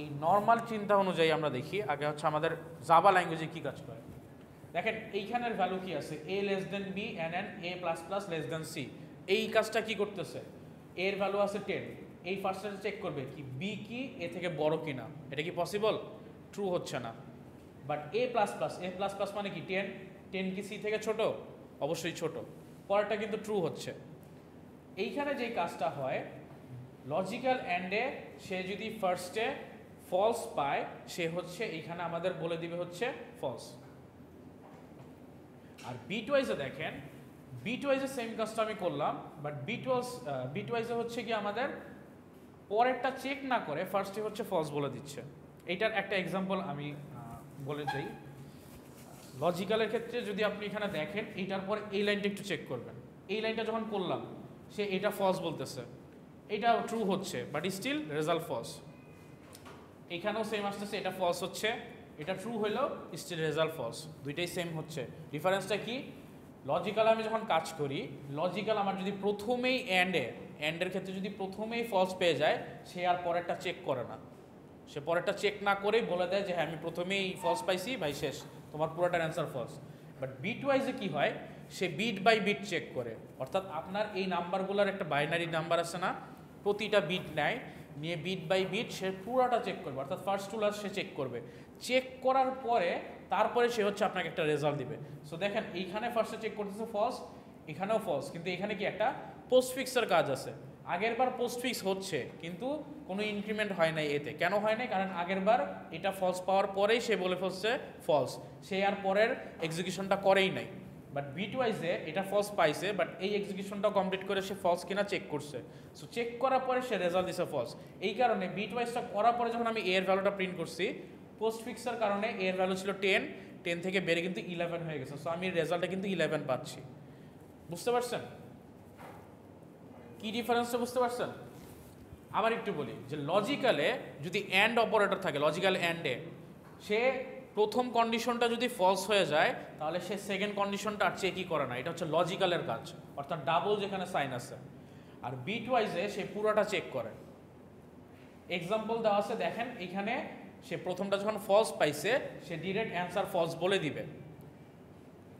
এই নর্মাল চিন্তা অনুযায়ী আমরা দেখি আগে হচ্ছে আমাদের জাভা ল্যাঙ্গুয়েজে কী কাজ করে। দেখেন এইখানের ভ্যালু কি আছে, a less than b and an a plus plus less than c, এই কাজটা কি করতেছে, এর ভ্যালু আছে 10, এই ফার্স্টে চেক করবে কি b কি a থেকে বড় কিনা, এটা কি পসিবল? ট্রু হচ্ছে না। বাট a প্লাস প্লাস মানে কি 10, 10 কি c থেকে ছোট? অবশ্যই ছোট, পরেরটা কিন্তু ট্রু হচ্ছে। এইখানে যে কাজটা হয় লজিক্যাল অ্যান্ডে সে যদি ফার্স্টে ফলস পায় সে হচ্ছে এইখানে আমাদের বলে দিবে হচ্ছে ফলস। আর বিট ওয়াইজে দেখেন, বিট ওয়াইজে সেম কাজটা আমি করলাম, বাট বিট ওয়াইজে হচ্ছে কি আমাদের পরেরটা চেক না করে ফার্স্টে হচ্ছে ফলস বলে দিচ্ছে। এইটার একটা এক্সাম্পল আমি বলে দিই। লজিক্যালের ক্ষেত্রে যদি আপনি এখানে দেখেন এইটার পর এই লাইনটা একটু চেক করবেন, এই লাইনটা যখন করলাম সে এটা ফলস বলতেছে, এটা ট্রু হচ্ছে বাট স্টিল রেজাল্ট ফলস। এখানেও সেম আসতেছে, এটা ফলস হচ্ছে, এটা ট্রু হইলেও স্টিল রেজাল্ট ফলস, দুইটাই সেম হচ্ছে। ডিফারেন্সটা কি? লজিক্যাল আমি যখন কাজ করি, লজিক্যাল আমার যদি প্রথমেই অ্যান্ডের ক্ষেত্রে যদি প্রথমেই ফলস পেয়ে যায় সে আর পরেরটা চেক করে না, সে পরেরটা চেক না করেই বলে দেয় যে হ্যাঁ আমি প্রথমেই ফলস পাইছি ভাই শেষ, তোমার পুরোটার অ্যান্সার ফলস। বাট বিট ওয়াইজে কী হয়, সে বিট বাই বিট চেক করে, অর্থাৎ আপনার এই নাম্বারগুলোর একটা বাইনারি নাম্বার আছে না, প্রতিটা বিট নেয়, নিয়ে বিট বাই বিট সে পুরোটা চেক করবে, অর্থাৎ ফার্স্ট টু লাস্ট সে চেক করবে। চেক করার পরে তারপরে সে হচ্ছে আপনাকে একটা রেজাল্ট দিবে। সো দেখেন এইখানে ফার্স্টে চেক করতেছে ফলস, এখানেও ফলস, কিন্তু এখানে কি একটা পোস্ট ফিক্সের কাজ আছে। আগের বার পোস্ট ফিক্স হচ্ছে কিন্তু কোনো ইনক্রিমেন্ট হয় নাই এতে। কেন হয় নাই? কারণ আগের বার এটা ফলস পাওয়ার পরেই সে বলে ফেলছে ফলস, সে আর পরের এক্সিকিউশনটা করেই নাই। বাট বিট ওয়াইজে এটা ফলস পাইছে, বাট এই এক্সিকিউশনটা কমপ্লিট করে সে ফলস কিনা চেক করছে। সো চেক করার পরে সে রেজাল্ট দিছে ফলস। এই কারণে বিট ওয়াইজটা করার পরে যখন আমি এর ভ্যালুটা প্রিন্ট করছি, পোস্ট ফিক্সের কারণে এর ভ্যালু ছিল 10, 10 থেকে বেড়ে কিন্তু 11 হয়ে গেছে। সো আমি রেজাল্টে কিন্তু 11 পাচ্ছি। বুঝতে পারছেন কি ডিফারেন্সটা? বুঝতে পারছেন? আবার একটু বলি যে লজিক্যালে যদি অ্যান্ড অপারেটর থাকে, লজিক্যাল অ্যান্ডে সে প্রথম কন্ডিশনটা যদি ফলস হয়ে যায় তাহলে সে সেকেন্ড কন্ডিশনটা আর চেকই করে না। এটা হচ্ছে লজিক্যালের কাজ, অর্থাৎ ডাবল যেখানে সাইন আছে। আর বিট ওয়াইজে সে পুরোটা চেক করে। এক্সাম্পল দেওয়া আছে, দেখেন এখানে সে প্রথমটা যখন ফলস পাইছে সে ডিরেক্ট অ্যান্সার ফলস বলে দিবে।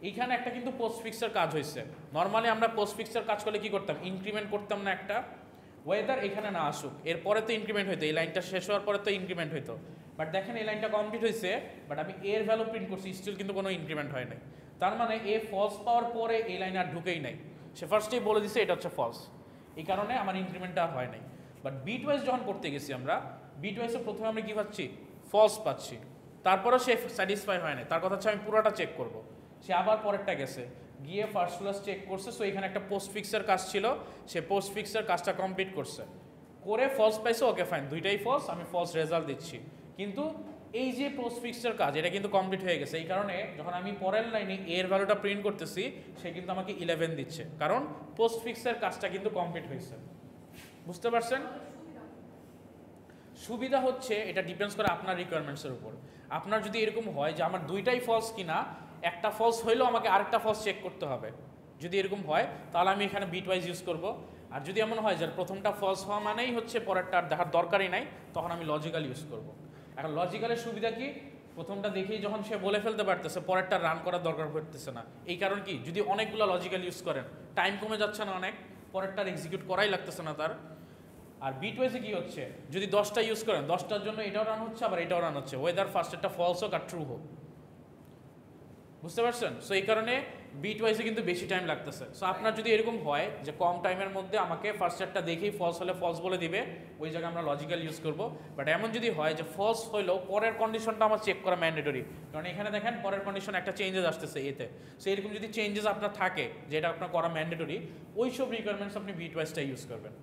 এইখানে একটা কিন্তু পোস্ট ফিক্সের কাজ হয়েছে। নর্মালি আমরা পোস্ট ফিক্সের কাজ করলে কি করতাম? ইনক্রিমেন্ট করতাম না একটা, ওয়েদার এখানে না আসুক এরপরে তো ইনক্রিমেন্ট হইতো, এই লাইনটা শেষ হওয়ার পরে তো ইনক্রিমেন্ট হইতো। বাট দেখেন এই লাইনটা কমপ্লিট হয়েছে, বাট আমি এর ভ্যালু প্রিন্ট করছি, স্টিল কিন্তু কোনো ইনক্রিমেন্ট হয় নাই। তার মানে এ ফলস পাওয়ার পরে এই লাইনে আর ঢুকেই নাই, সে ফার্স্টেই বলে দিছে এটা হচ্ছে ফলস, এই কারণে আমার ইনক্রিমেন্টটা আর হয় নাই। বাট বিট ওয়াইজ যখন করতে গেছি আমরা, বিট ওয়াইজে প্রথমে আমরা কী পাচ্ছি? ফলস পাচ্ছি। তারপরেও সে স্যাটিসফাই হয় নাই, তার কথা হচ্ছে আমি পুরোটা চেক করব। সে আবার পরেরটা গেছে, গিয়ে ফার্স্ট ক্লাস চেক করছে। সো এখানে একটা পোস্ট ফিক্সের কাজ ছিল, সে পোস্ট ফিক্সের কাজটা কমপ্লিট করছে, করে ফলস পাইছে। ওকে ফাইন, দুইটাই ফলস, আমি ফলস রেজাল্ট দিচ্ছি। কিন্তু এই যে পোস্ট ফিক্সের কাজ এটা কিন্তু কমপ্লিট হয়ে গেছে। এই কারণে যখন আমি পরের লাইনে এর ভ্যালুটা প্রিন্ট করতেছি সে কিন্তু আমাকে 11 দিচ্ছে, কারণ পোস্ট ফিক্সের কাজটা কিন্তু কমপ্লিট হয়েছে। বুঝতে পারছেন? সুবিধা হচ্ছে এটা ডিপেন্ডস করে আপনার রিকোয়ারমেন্টসের উপর। আপনার যদি এরকম হয় যে আমার দুইটাই ফলস কিনা, একটা ফলস হইলেও আমাকে আরেকটা ফলস চেক করতে হবে, যদি এরকম হয় তাহলে আমি এখানে বিট ওয়াইজ ইউজ করব। আর যদি এমন হয় যে প্রথমটা ফলস হওয়া মানেই হচ্ছে পরেরটা আর দেখার দরকারই নাই, তখন আমি লজিক্যাল ইউজ করব। এখন লজিক্যালের সুবিধা কি? প্রথমটা দেখেই যখন সে বলে ফেলতে পারতেছে, পরেরটা রান করার দরকার পড়তেছে না। এই কারণ কি, যদি অনেকগুলো লজিক্যাল ইউজ করেন টাইম কমে যাচ্ছে না অনেক, পরেরটার এক্সিকিউট করাই লাগতেছে না তার। আর বিট ওয়াইজে কি হচ্ছে, যদি 10টা ইউজ করেন 10টার জন্য এটাও রান হচ্ছে আবার এটাও রান হচ্ছে, ওয়েদার ফার্স্ট একটা ফলস হোক আর ট্রু হোক। বুঝতে পারছেন? সো এই কারণে বিট ওয়াইজে কিন্তু বেশি টাইম লাগতেছে। সো আপনার যদি এরকম হয় যে কম টাইমের মধ্যে আমাকে ফার্স্ট একটা দেখেই ফলস হলে ফলস বলে দিবে, ওই জায়গায় আমরা লজিক্যাল ইউজ করব। বাট এমন যদি হয় যে ফলস হইলেও পরের কন্ডিশনটা আমার চেক করা ম্যান্ডেটরি, কারণ এখানে দেখেন পরের কন্ডিশন একটা চেঞ্জেস আসতেছে এতে। সো এরকম যদি চেঞ্জেস আপনার থাকে যেটা আপনার করা ম্যান্ডেটরি, ওই সব রিকোয়ারমেন্টস আপনি বিট ওয়াইজটা ইউজ করবেন।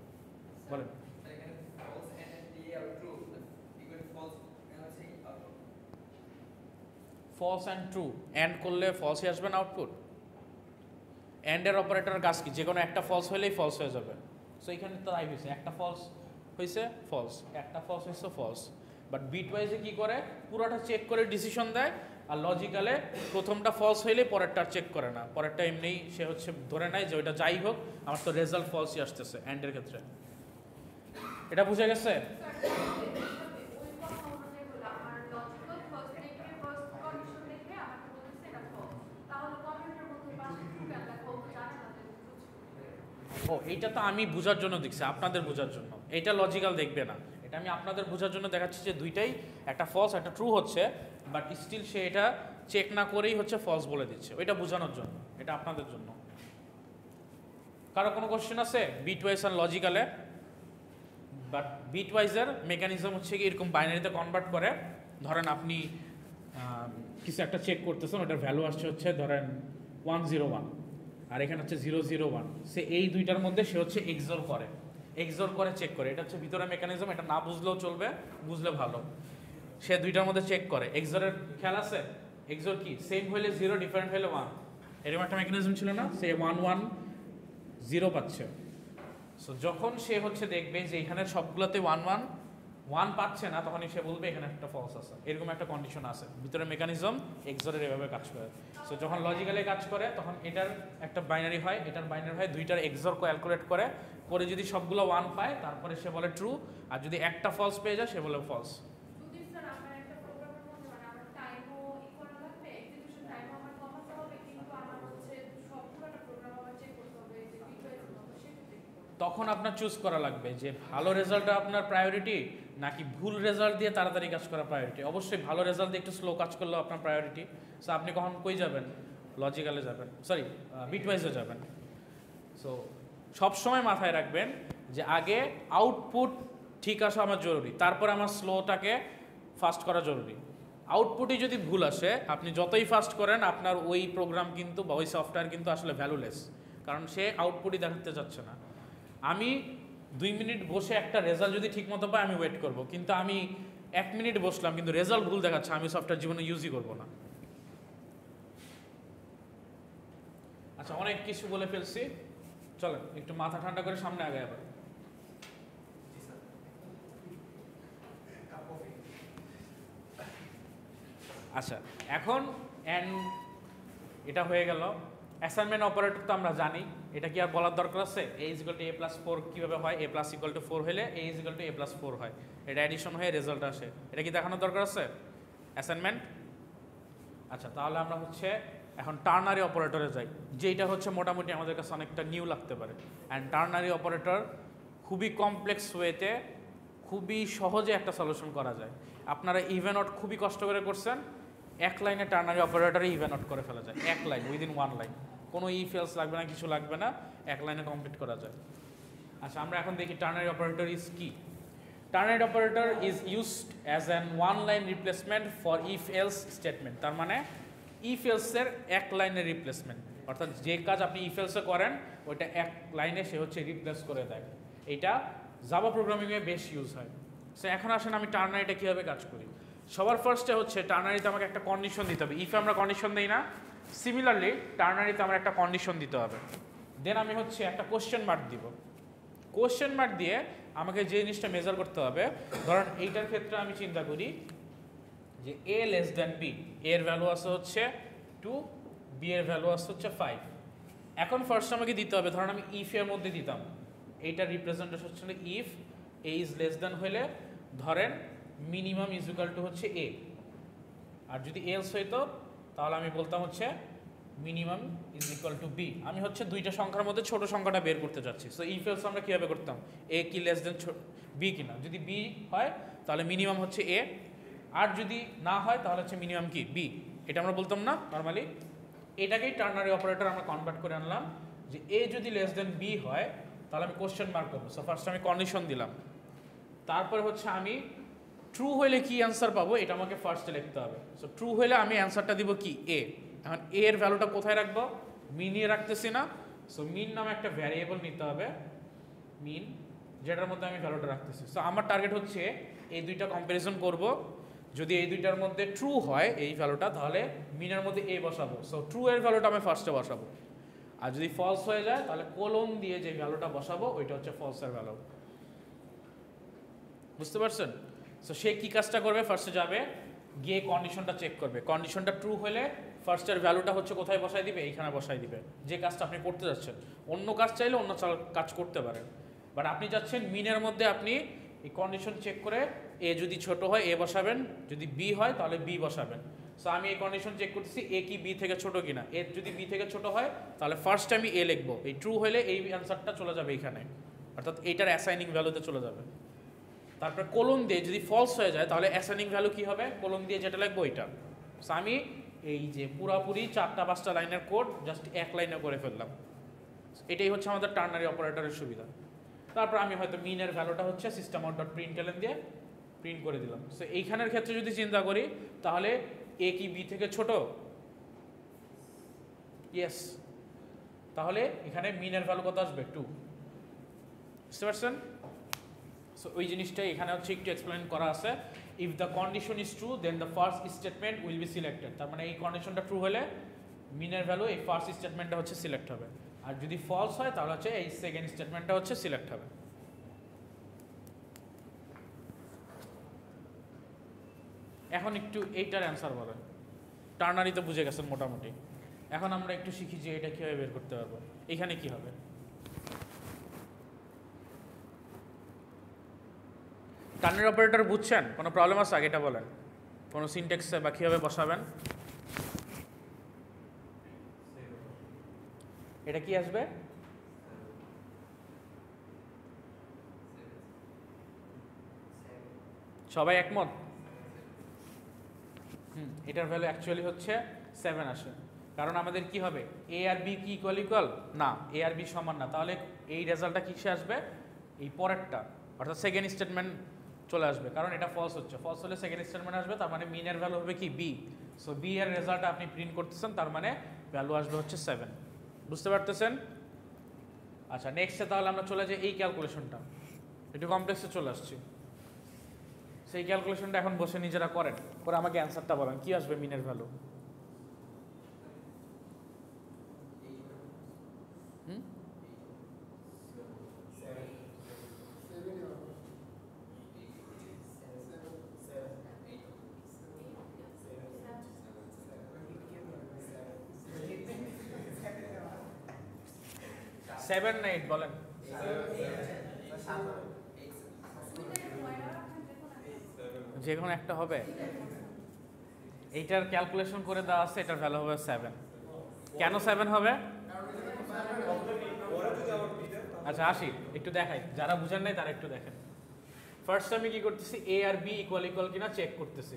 বলেন। ফলস অ্যান্ড ট্রু অ্যান্ড করলে ফলসই আসবে না আউটপুট। অ্যান্ডের অপারেটরের কাজ কি? যে কোনো একটা ফলস হলেই ফলস হয়ে যাবে। সো এখানে তো তাই হয়েছে, একটা ফলস হয়েছে ফলস, একটা ফলস হয়েছে ফলস। বাট বিট ওয়াইজে কী করে, পুরোটা চেক করে ডিসিশন দেয়। আর লজিক্যালে প্রথমটা ফলস হইলে পরেরটা চেক করে না, পরেরটা এমনিই সে হচ্ছে ধরে নেয় যে ওইটা যাই হোক আমার তো রেজাল্ট ফলসই আসতেছে অ্যান্ডের ক্ষেত্রে। এটা বুঝে গেছে? ও এইটা তো আমি বোঝার জন্য দেখছি, আপনাদের বোঝার জন্য। এইটা লজিক্যাল দেখবে না, এটা আমি আপনাদের বোঝার জন্য দেখাচ্ছি যে দুইটাই একটা ফলস একটা ট্রু হচ্ছে, বাট স্টিল সে এটা চেক না করেই হচ্ছে ফলস বলে দিচ্ছে, ওইটা বোঝানোর জন্য। এটা আপনাদের জন্য। কারো কোনো কোশ্চেন আছে বিট ওয়াইজ আর লজিক্যালে? বাট বিট ওয়াইজের মেকানিজম হচ্ছে কি, এরকম বাইনারিতে কনভার্ট করে। ধরেন আপনি কিছু একটা চেক করতেছেন, ওটার ভ্যালু আসছে হচ্ছে ধরেন 101, আর এখানে হচ্ছে 001। সে এই দুইটার মধ্যে সে হচ্ছে এক্সোর করে চেক করে। এটা হচ্ছে ভিতরে মেকানিজম, এটা না বুঝলেও চলবে, বুঝলে ভালো। সে দুইটার মধ্যে চেক করে। এক্সোরের খেয়াল আছে? এক্সোর কি, সেম হইলে 0, ডিফারেন্ট হইলে 1, এরকম একটা মেকানিজম ছিল না? সে 110 পাচ্ছে। সো যখন সে হচ্ছে দেখবে যে এখানে সবগুলোতে 1 পাচ্ছে না, তখনই সে বলবে এখানে একটা ফলস আছে। এরকম একটা কন্ডিশন আছে, ভিতরে মেকানিজম এক্সোরের এভাবে কাজ করে। সো যখন লজিক্যালি কাজ করে তখন এটার একটা বাইনারি হয়, এটার বাইনারি হয়, দুইটার এক্সোর ক্যালকুলেট করে যদি সবগুলো 1 পায় তারপরে সে বলে ট্রু, আর যদি একটা ফলস পেয়ে যায় সে বলে ফলস। তখন আপনার চুজ করা লাগবে যে ভালো রেজাল্টটা আপনার প্রায়োরিটি নাকি ভুল রেজাল্ট দিয়ে তাড়াতাড়ি কাজ করা প্রায়োরিটি। অবশ্যই ভালো রেজাল্ট দিয়ে একটু স্লো কাজ করলেও আপনার প্রায়োরিটি। সো আপনি কখন কই যাবেন? লজিক্যালে যাবেন, সরি বিটওয়াইজে যাবেন। সো সবসময় মাথায় রাখবেন যে আগে আউটপুট ঠিক আসা আমার জরুরি, তারপর আমার স্লোটাকে ফাস্ট করা জরুরি। আউটপুটই যদি ভুল আসে, আপনি যতই ফাস্ট করেন আপনার ওই প্রোগ্রাম কিন্তু বা ওই সফটওয়্যার কিন্তু আসলে ভ্যালুলেস, কারণ সে আউটপুটই দেখাতে যাচ্ছে না। আমি 2 মিনিট বসে একটা রেজাল্ট যদি ঠিক মতো পাই আমি ওয়েট করব, কিন্তু আমি 1 মিনিট বসলাম কিন্তু রেজাল্ট ভুল দেখাচ্ছে, আমি সফটওয়্যার জীবনে ইউজই করব না। আচ্ছা, অনেক কিছু বলে ফেলছি, চলেন একটু মাথা ঠান্ডা করে সামনে আগে আবার। আচ্ছা, এখন এটা হয়ে গেল অ্যাসাইনমেন্ট অপারেটর। তো আমরা জানি, এটা কি আর বলার দরকার আছে? a = a+4 কীভাবে হয়? a = 4 হলে a = a+4 হয়, এটা অ্যাডিশন হয়ে রেজাল্ট আসে। এটা কি দেখানোর দরকার আছে অ্যাসাইনমেন্ট? আচ্ছা, তাহলে আমরা হচ্ছে এখন টার্নারি অপারেটরে যাই, যেটা হচ্ছে মোটামুটি আমাদের কাছে অনেকটা নিউ লাগতে পারে। অ্যান্ড টার্নারি অপারেটর খুবই কমপ্লেক্স ওয়েতে খুবই সহজে একটা সলিউশন করা যায়। আপনারা ইভেন আউট খুবই কষ্ট করে করছেন, এক লাইনে টার্নারি অপারেটরে ইভেন আউট করে ফেলা যায়, এক লাইন, উইদিন 1 লাইন, কোনো ইফেলস লাগবে না, কিছু লাগবে না, এক লাইনে কমপ্লিট করা যায়। আচ্ছা, আমরা এখন দেখি টার্নারি অপারেটর ইজ কি। Ternary operator is used as an 1 line replacement for if else statement. তার মানে ইফ এলসের এক লাইনের রিপ্লেসমেন্ট, অর্থাৎ যে কাজ আপনি ইফ এলসে করেন ওইটা এক লাইনে সে হচ্ছে রিপ্লেস করে দেয়। এইটা জাভা প্রোগ্রামিংয়ে বেশ ইউজ হয়। সো এখন আসেন আমি টার্নারিটা কীভাবে কাজ করি। সবার ফার্স্টে হচ্ছে টার্নারিতে আমাকে একটা কন্ডিশন দিতে হবে। ইফে আমরা কন্ডিশন দিই না, সিমিলারলি টার্নারিতে আমার একটা কন্ডিশন দিতে হবে। দেন আমি হচ্ছে একটা কোশ্চেন মার্ক দিব। কোশ্চেন মার্ক দিয়ে আমাকে যে জিনিসটা মেজার করতে হবে, ধরেন এইটার ক্ষেত্রে আমি চিন্তা করি যে a b, এর ভ্যালু আছে হচ্ছে 2, b এর ভ্যালু আছে হচ্ছে 5। এখন ফার্স্ট আমাকে দিতে হবে, ধরেন আমি ইফ এর মধ্যে দিতাম, এইটার রিপ্রেজেন্টেশন হচ্ছে if a is less than হলে ধরেন মিনিমাম ইজ ইকুয়াল টু হচ্ছে a, আর যদি এলস হইতো তাহলে আমি বলতাম হচ্ছে minimum is equal two b। আমি হচ্ছে দুইটা সংখ্যার মধ্যে ছোট সংখ্যাটা বের করতে চাচ্ছি। সো ইফ এলস আমরা কীভাবে করতাম, a কি লেস দেন b কিনা, যদি b হয় তাহলে মিনিমাম হচ্ছে a, আর যদি না হয় তাহলে হচ্ছে মিনিমাম কি b, এটা আমরা বলতাম না নর্মালি। এটাকেই টার্নারি অপারেটর আমরা কনভার্ট করে আনলাম যে a যদি লেস দেন b হয় তাহলে আমি কোশ্চেন মার্ক করবো। সো ফার্স্ট আমি কন্ডিশন দিলাম, তারপরে হচ্ছে আমি ট্রু হইলে কি অ্যান্সার পাবো এটা আমাকে ফার্স্টে লিখতে হবে। সো ট্রু হইলে আমি অ্যান্সারটা দিব কি a। এখন a এর ভ্যালুটা কোথায় রাখবো? মিনিয়ে রাখতেছি না, সো মিন নামে একটা ভ্যারিয়েবল নিতে হবে, মিন, যেটার মধ্যে আমি ভ্যালুটা রাখতেছি। সো আমার টার্গেট হচ্ছে এই দুইটা কম্প্যারিজন করব, যদি এই দুইটার মধ্যে ট্রু হয় এই ভ্যালুটা তাহলে মিনের মধ্যে a বসাবো। সো ট্রু এর ভ্যালুটা আমি ফার্স্টে বসাবো, আর যদি ফলস হয়ে যায় তাহলে কোলন দিয়ে যে ভ্যালুটা বসাবো ওইটা হচ্ছে ফলসের ভ্যালু। বুঝতে পারছেন? সো সে কী কাজটা করবে, ফার্স্টে যাবে গিয়ে কন্ডিশনটা চেক করবে, কন্ডিশনটা ট্রু হলে ফার্স্টের ভ্যালুটা হচ্ছে কোথায় বসাই দিবে, এইখানে বসাই দিবে, যে কাজটা আপনি করতে যাচ্ছেন। অন্য কাজ চাইলে অন্য কাজ করতে পারেন, বাট আপনি যাচ্ছেন মিনের মধ্যে, আপনি এই কন্ডিশন চেক করে এ যদি ছোট হয় এ বসাবেন, যদি বি হয় তাহলে বি বসাবেন। সো আমি এই কন্ডিশন চেক করতেছি এ কি বি থেকে ছোট কিনা, এ যদি বি থেকে ছোট হয় তাহলে ফার্স্ট আমি এ লিখবো, এই ট্রু হলে এই অ্যান্সারটা চলে যাবে এইখানে, অর্থাৎ এইটার অ্যাসাইনিং ভ্যালুতে চলে যাবে। তারপরে কোলন দিয়ে যদি ফলস হয়ে যায় তাহলে অ্যাসাইনিং ভ্যালু কি হবে, কোলন দিয়ে যেটা লিখবো ওইটা। সো আমি এই যে পুরাপুরি 4-5টা লাইনের কোড জাস্ট এক লাইনে করে ফেললাম। এটাই হচ্ছে আমাদের টার্নারি অপারেটরের সুবিধা। তারপর আমি হয়তো মিনের ভ্যালুটা হচ্ছে system.println দিয়ে প্রিন্ট করে দিলাম। সো এইখানের ক্ষেত্রে যদি চিন্তা করি তাহলে এ কি বি থেকে ছোট, ইয়েস, তাহলে এখানে মিনের ভ্যালু কত আসবে 2। বুঝতে পারছেন? সো ওই জিনিসটাই এখানে হচ্ছে একটু এক্সপ্লেন করা আছে। If the condition is true then the first statement will be selected. তার মানে এই কন্ডিশনটা ট্রু হলে মিনের ভ্যালু এই ফার্স্ট স্টেটমেন্টটা হচ্ছে সিলেক্ট হবে, আর যদি ফলস হয় তাহলে হচ্ছে এই সেকেন্ড স্টেটমেন্টটা হচ্ছে সিলেক্ট হবে। এখন একটু এইটার অ্যান্সার বলেন। টার্নারি তো বুঝে গেছেন মোটামুটি, এখন আমরা একটু শিখি যে এটা কীভাবে বের করতে পারবো। এখানে কি হবে, টার্নারি অপারেটর বুঝছেন? কোনো প্রবলেম আছে আগে এটা বলেন, কোনো সিনট্যাক্সে বা কীভাবে বসাবেন? এটা কি আসবে? সবাই একমত? এটার ভ্যালু অ্যাকচুয়ালি হচ্ছে 7 আসে, কারণ আমাদের কি হবে, এ আর বি কি ইকুয়াল ইকুয়াল না, এ আর বি সমান না, তাহলে এই রেজাল্টটা কিসে আসবে, এই পরেরটা অর্থাৎ সেকেন্ড স্টেটমেন্ট চলে আসবে, কারণ এটা ফলস হচ্ছে, ফলস হলে সেকেন্ড স্টেটমেন্ট আসবে, তার মানে মিনের ভ্যালু হবে কি বি। সো বি এর রেজাল্টটা আপনি প্রিন্ট করতেছেন, তার মানে ভ্যালু আসবে হচ্ছে 7। বুঝতে পারতেছেন? আচ্ছা, নেক্সটে তাহলে আমরা চলে যাই এই ক্যালকুলেশনটা, একটু কমপ্লেক্সে চলে আসছি। সেই ক্যালকুলেশনটা এখন বসে নিজেরা করেন, করে আমাকে অ্যান্সারটা বলেন কি আসবে মিনের ভ্যালু। সেভেন না 8 বলেন? যে কোনো একটা হবে। এইটার ক্যালকুলেশন করে দেওয়া আছে, এটার ভ্যালু হবে 7। কেন 7 হবে? আচ্ছা আসি একটু দেখাই, যারা বুঝেন নাই তারা একটু দেখেন। ফার্স্ট আমি কি করতেছি, এ আর বি ইকুয়াল ইকুয়াল কিনা চেক করতেছি।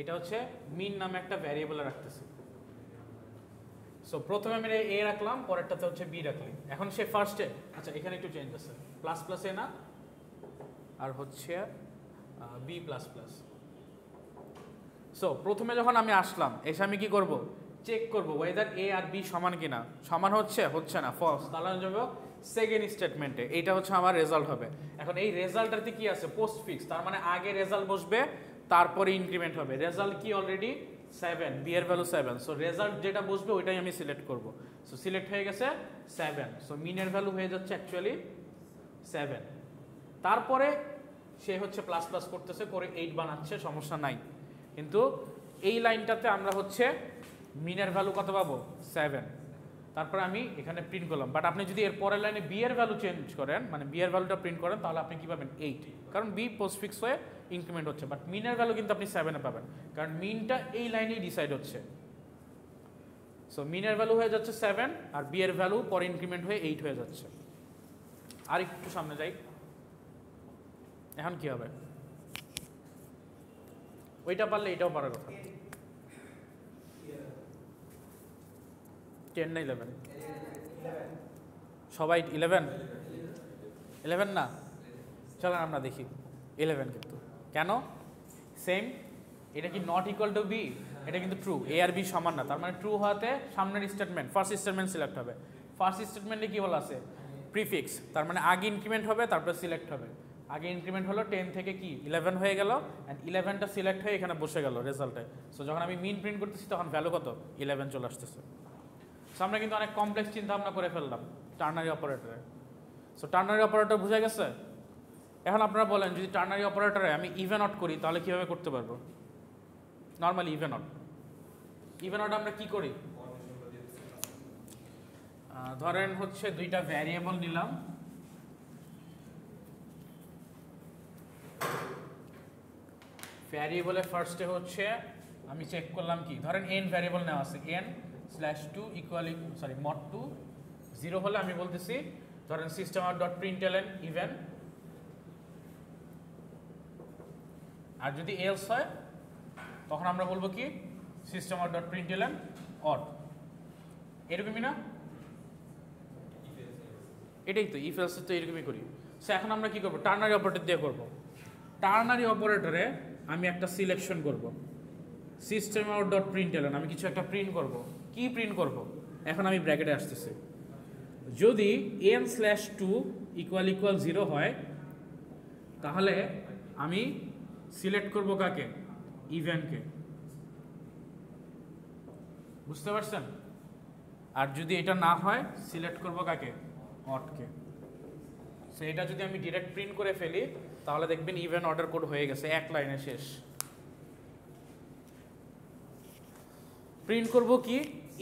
এটা হচ্ছে মিন নামে একটা ভ্যারিয়েবল রাখতেছি। সো প্রথমে আমি এ রাখলাম, পরেরটাতে হচ্ছে বি রাখলাম। এখন সে ফার্স্টে, আচ্ছা এখানে একটু চেঞ্জ আছে, প্লাস প্লাস এ না, আর হচ্ছে বি প্লাস প্লাস। সো প্রথমে যখন আমি আসলাম, এসে আমি কি করব, চেক করব ওয়েদার এ আর বি সমান কিনা। সমান হচ্ছে, হচ্ছে না, ফলস, তাহলে আমি যাবো সেকেন্ড স্টেটমেন্টে, এইটা হচ্ছে আমার রেজাল্ট হবে। এখন এই রেজাল্টটাতে কি আছে, পোস্ট ফিক্স, তার মানে আগে রেজাল্ট বসবে তারপরে ইনক্রিমেন্ট হবে। রেজাল্ট কি অলরেডি 7, বি এর ভ্যালু 7। সো রেজাল্ট যেটা বসবে ওইটাই আমি সিলেক্ট করব। সো সিলেক্ট হয়ে গেছে 7। সো মিনের ভ্যালু হয়ে যাচ্ছে অ্যাকচুয়ালি 7। তারপরে সে হচ্ছে প্লাস প্লাস করতেছে, করে 8 বানাচ্ছে, সমস্যা নাই। কিন্তু এই লাইনটাতে আমরা হচ্ছে মিনের ভ্যালু কত পাবো, 7। তারপরে আমি এখানে প্রিন্ট করলাম। বাট আপনি যদি এর পরের লাইনে বি এর ভ্যালু চেঞ্জ করেন, মানে বি এর ভ্যালুটা প্রিন্ট করেন, তাহলে আপনি কি পাবেন 8, কারণ বি পোস্টফিক্স হয়ে ইনক্রিমেন্ট হচ্ছে। বাট মিনের ভ্যালু কিন্তু আপনি 7-এ পাবেন, কারণ মিনটা এই লাইনেই ডিসাইড হচ্ছে। সো মিনের ভ্যালু হয়ে যাচ্ছে 7, আর বি এর ভ্যালু পরে ইনক্রিমেন্ট হয়ে 8 হয়ে যাচ্ছে। আর একটু সামনে যাই, এখন কি হবে, ওইটা পারলে এটাও পারার কথা। 10 না 11? সবাই 11 না, চলেন আমরা দেখি 11 কিন্তু কেন সেম। এটা কি নট ইকুয়াল টু বি? এটা কিন্তু ট্রু, এ আর বি সমান না, তার মানে ট্রু হওয়াতে সামনের স্টেটমেন্ট, ফার্স্ট স্টেটমেন্ট সিলেক্ট হবে। ফার্স্ট স্টেটমেন্টে কি বলা আছে, প্রিফিক্স, তার মানে আগে ইনক্রিমেন্ট হবে তারপরে সিলেক্ট হবে। আগে ইনক্রিমেন্ট হলো 10 থেকে কি 11 হয়ে গেল, অ্যান্ড 11টা সিলেক্ট হয়ে এখানে বসে গেল রেজাল্টে। সো যখন আমি মিন প্রিন্ট করতেছি তখন ভ্যালু কত, 11 চলে আসতেছে। সো আমরা কিন্তু অনেক কমপ্লেক্স চিন্তা ভাবনা করে ফেললাম টার্নারি অপারেটরে। সো টার্নারি অপারেটর বুঝা গেছে? এখন আপনারা বলেন, যদি টার্নারি অপারেটরে আমি ইভেন অট করি তাহলে কীভাবে করতে পারবো? নর্মালি ইভেন অট, ইভেন অট আমরা কি করি, ধরেন হচ্ছে দুইটা ভ্যারিয়েবল নিলাম, ভ্যারিয়েবলের ফার্স্টে হচ্ছে আমি চেক করলাম কি, ধরেন n ভ্যারিয়েবল নেওয়া আছে, n/2 ইকুয়াল সরি মড 2 0 হলে আমি বলতেছি ধরেন system out dot println even, আর যদি এলস হয় তখন আমরা বলবো কি system out dot println odd. এরকমই না? এটাই তো, ইফ এলস তো এরকমই করি। সো এখন আমরা কি করবো, টার্নারি অপারেটর দিয়ে করবো। টার্নারি অপারেটরে আমি একটা সিলেকশন করব, সিস্টেম আউট ডট প্রিন্টএলএন, আমি কিছু একটা প্রিন্ট করব। কি প্রিন্ট করব, এখন আমি ব্র্যাকেটে আসতেছি, যদি n/2 ইকুয়াল ইকুয়াল 0 হয় তাহলে আমি সিলেক্ট করব কাকে, ইভেনকে। বুঝতে পারছেন? আর যদি এটা না হয় সিলেক্ট করব কাকে, অডকে। সো এটা যদি আমি ডিরেক্ট প্রিন্ট করে ফেলি তাহলে দেখবেন ইভেন অর্ডার কোড হয়ে গেছে, এক লাইনে শেষ। প্রিন্ট করব কি,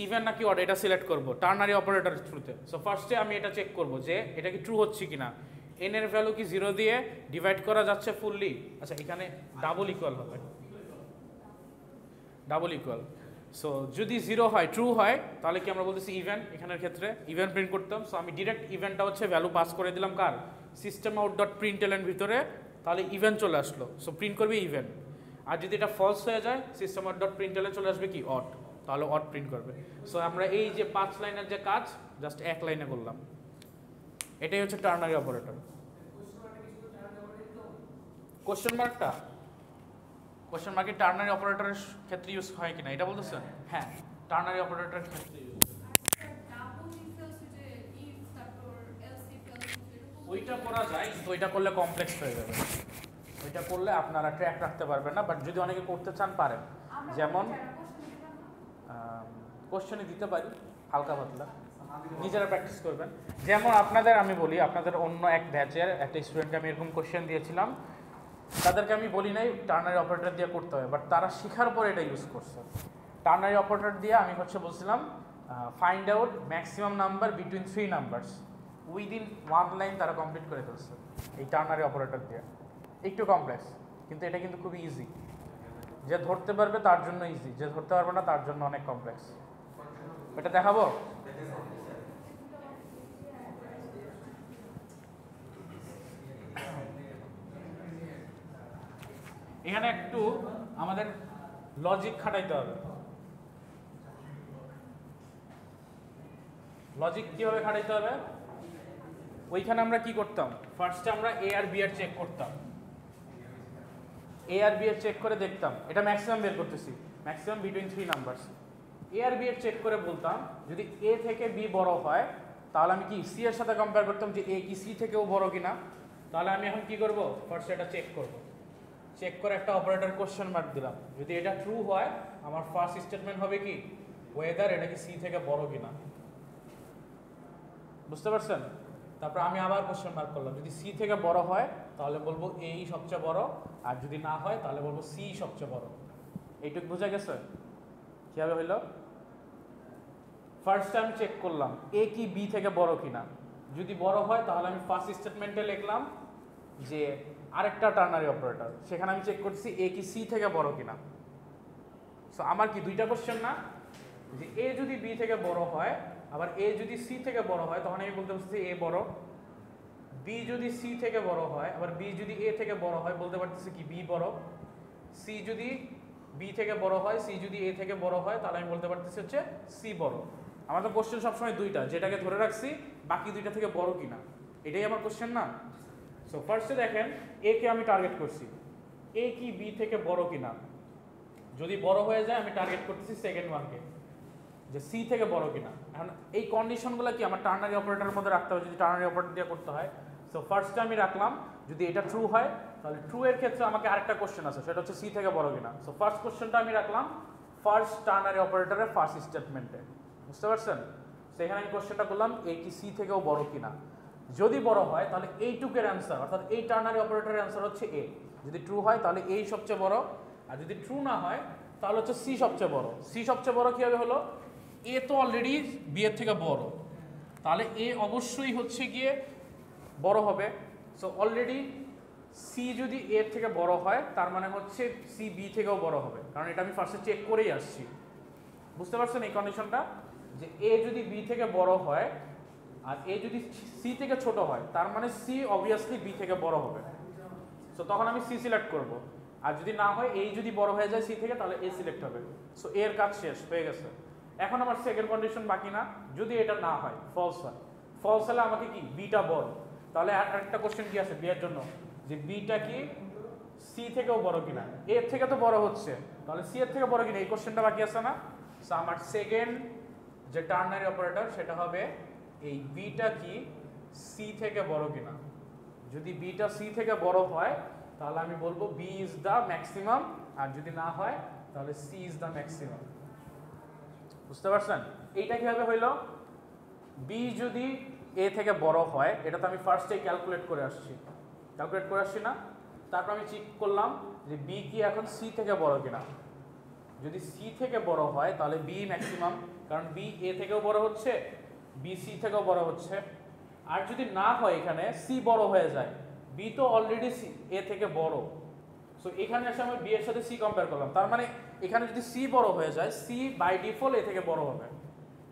ইভেন নাকি অড, এটা সিলেক্ট করব টার্নারি অপারেটরের থ্রুতে। সো ফার্স্টে আমি এটা চেক করব যে এটা কি ট্রু হচ্ছে কিনা, এন এর ভ্যালু কি 0 দিয়ে ডিভাইড করা যাচ্ছে ফুললি। আচ্ছা এখানে ডাবল ইকুয়াল হবে, ডাবল ইকুয়াল। সো যদি 0 হয়, ট্রু হয়, তাহলে কি আমরা বলতেছি ইভেন, এখানের ক্ষেত্রে ইভেন প্রিন্ট করতাম। সো আমি ডিরেক্ট ইভেনটা হচ্ছে ভ্যালু পাস করে দিলাম কার, সিস্টেম আউট ডট প্রিন্টএলএন ভিতরে, তাহলে ইভেন চলে আসলো, সো প্রিন্ট করবে ইভেন। আর যদি এটা ফলস হয়ে যায় সিস্টেম আউট ডট প্রিন্টএলএন চলে আসবে কি অড, তাহলে অড প্রিন্ট করবে। সো আমরা এই যে 5 লাইনের যে কাজ জাস্ট 1 লাইনে করলাম, এটাই হচ্ছে টার্নারি অপারেটর। কোশ্চেন মার্কটা, কোশ্চেন মার্কে টার্নারি অপারেটরের ক্ষেত্রে ইউজ হয় কিনা এটা বলতেছেন? হ্যাঁ, টার্নারি অপারেটরের ক্ষেত্রে ইউজ ওইটা করা যায়, কিন্তু ওইটা করলে কমপ্লেক্স হয়ে যাবে। ওইটা করলে আপনারা ট্র্যাক রাখতে পারবেন না, বাট যদি অনেকে করতে চান পারেন। যেমন কোশ্চেনে দিতে পারি হালকা পাতলা, নিজেরা প্র্যাকটিস করবেন। যেমন আপনাদের আমি বলি, আপনাদের অন্য এক ব্যাচের একটা স্টুডেন্টকে আমি এরকম কোশ্চেন দিয়েছিলাম, তাদেরকে আমি বলি নাই টার্নারি অপারেটর দিয়ে করতে হবে, বাট তারা শেখার পরে এটা ইউজ করছে। টার্নারি অপারেটর দিয়ে আমি বলছিলাম find out maximum number between 3 numbers, within 1 line তারা কমপ্লিট করে ফেলছে এই টার্নারি অপারেটর দিয়ে। একটু কমপ্লেক্স, কিন্তু এটা কিন্তু খুবই ইজি। যে ধরতে পারবে তার জন্য ইজি, যে ধরতে পারবে না তার জন্য অনেক কমপ্লেক্স। এটা দেখাবো? এখানে একটু আমাদের লজিক খাটাইতে হবে। লজিক কিভাবে খাটাইতে হবে? ওইখানে আমরা কি করতাম, ফার্স্টে আমরা এ আর বি এর চেক করতাম, এ আর বি এর চেক করে দেখতাম, এটা ম্যাক্সিমাম বের করতেছি, ম্যাক্সিমাম বিটুইন 3 নাম্বারস। এ আর বি এর চেক করে বলতাম যদি এ থেকে বি বড় হয় তাহলে আমি কি সি এর সাথে কম্পেয়ার করতাম যে এ কি সি থেকেও বড় কিনা। তাহলে আমি এখন কি করব, ফার্স্ট এটা চেক করব, চেক করে একটা অপারেটর কোশ্চেন মার্ক দিলাম। যদি এটা ট্রু হয় আমার ফার্স্ট স্টেটমেন্ট হবে কি ওয়েদার এটা কি সি থেকে বড় কিনা। বুঝতে পারছেন? তারপর আমি আবার কোশ্চেন মার্ক করলাম, যদি সি থেকে বড় হয় তাহলে বলবো এই সবচেয়ে বড়, আর যদি না হয় তাহলে বলবো সি সবচেয়ে বড়। এইটুকু বোঝা গেছে কিভাবে হইল? ফার্স্ট আমি চেক করলাম এ কি বি থেকে বড় কিনা, যদি বড় হয় তাহলে আমি ফার্স্ট স্টেটমেন্টে লিখলাম যে আরেকটা টার্নারি অপারেটর, সেখানে আমি চেক করছি এ কি সি থেকে বড় কিনা। সো আমার কি দুইটা কোশ্চেন না, যে এ যদি বি থেকে বড় হয় আবার এ যদি সি থেকে বড় হয় তখন আমি বলতে পারছি এ বড়, বি যদি সি থেকে বড় হয় আবার বি যদি এ থেকে বড় হয় বলতে পারতেছি কি বি বড়, সি যদি বি থেকে বড় হয় সি যদি এ থেকে বড় হয় তাহলে আমি বলতে পারতেছি হচ্ছে সি বড়। আমার তো কোশ্চেন সবসময় দুইটা, যেটাকে ধরে রাখছি বাকি দুইটা থেকে বড় কিনা, এটাই আমার কোশ্চেন না। সো ফার্স্টে দেখেন এ কে আমি টার্গেট করছি, এ কি বি থেকে বড় কিনা, যদি বড় হয়ে যায় আমি টার্গেট করতেছি সেকেন্ড ওয়ানকে যে সি থেকে বড় কিনা। এখন এই কন্ডিশনগুলো কি আমার টার্নারি অপারেটরের মধ্যে রাখতে হবে যদি টার্নারি অপারেটর দিয়ে করতে হয়। সো ফার্স্টে আমি রাখলাম যদি এটা ট্রু হয় তাহলে ট্রু এর ক্ষেত্রে আমাকে আরেকটা কোশ্চেন আছে, সেটা হচ্ছে সি থেকে বড় কিনা। সো ফার্স্ট কোশ্চেনটা আমি রাখলাম ফার্স্ট টার্নারি অপারেটরের ফার্স্ট স্টেটমেন্টে। বুঝতে পারছেন? সো এখানে আমি কোশ্চেনটা করলাম এ কি সি থেকেও বড় কিনা, যদি বড় হয় তাহলে এইটুকের অ্যান্সার অর্থাৎ এই টার্নারি অপারেটরের অ্যান্সার হচ্ছে এ। যদি ট্রু হয় তাহলে এই সবচেয়ে বড়, আর যদি ট্রু না হয় তাহলে হচ্ছে সি সবচেয়ে বড়। সি সবচেয়ে বড় কীভাবে হলো, এ তো অলরেডি বি এর থেকে বড়, তাহলে এ অবশ্যই হচ্ছে গিয়ে বড় হবে। সো অলরেডি সি যদি এর থেকে বড় হয় তার মানে হচ্ছে সি বি থেকেও বড় হবে, কারণ এটা আমি ফার্স্টে চেক করেই আসছি। বুঝতে পারছেন এই কন্ডিশনটা, যে এ যদি বি থেকে বড় হয় আর এ যদি সি থেকে ছোট হয় তার মানে সি অবভিয়াসলি বি থেকে বড় হবে। সো তখন আমি সি সিলেক্ট করব, আর যদি না হয় এই যদি বড় হয়ে যায় সি থেকে তাহলে এ সিলেক্ট হবে। সো এর কাজ শেষ হয়ে গেছে। এখন আমার সেকেন্ড কন্ডিশন বাকি না, যদি এটা না হয় ফলস হয়, ফলস হলে আমাকে কি বিটা বড়, তাহলে আরেকটা কোশ্চেন কি আছে বি এর জন্য যে বিটা কি সি থেকেও বড় কিনা, এর থেকে তো বড় হচ্ছে তাহলে সি এর থেকে বড় কিনা, এই কোশ্চেনটা বাকি আছে না। সো আমার সেকেন্ড যে টার্নারি অপারেটর সেটা হবে এই বিটা কি সি থেকে বড় কিনা। যদি বিটা সি থেকে বড় হয় তাহলে আমি বলবো বি ইজ দ্য ম্যাক্সিমাম, আর যদি না হয় তাহলে সি ইজ দ্য ম্যাক্সিমাম। বুঝতে পারছেন এইটা কিভাবে হইলো? বি যদি এ থেকে বড় হয় এটা তো আমি ফার্স্টে ক্যালকুলেট করে আসছি না, তারপর আমি চেক করলাম যে বি কি এখন সি থেকে বড় কিনা। যদি সি থেকে বড় হয় তাহলে বি ম্যাক্সিমাম, কারণ বি এ থেকেও বড় হচ্ছে বি সি থেকেও বড় হচ্ছে। আর যদি না হয় এখানে সি বড় হয়ে যায়, বি তো অলরেডি সি এ থেকে বড়, সো এখানে এসে আমি বি এর সাথে সি কম্পেয়ার করলাম, তার মানে এখানে যদি সি বড় হয়ে যায় সি বাই ডিফল্ট এ থেকে বড় হবে।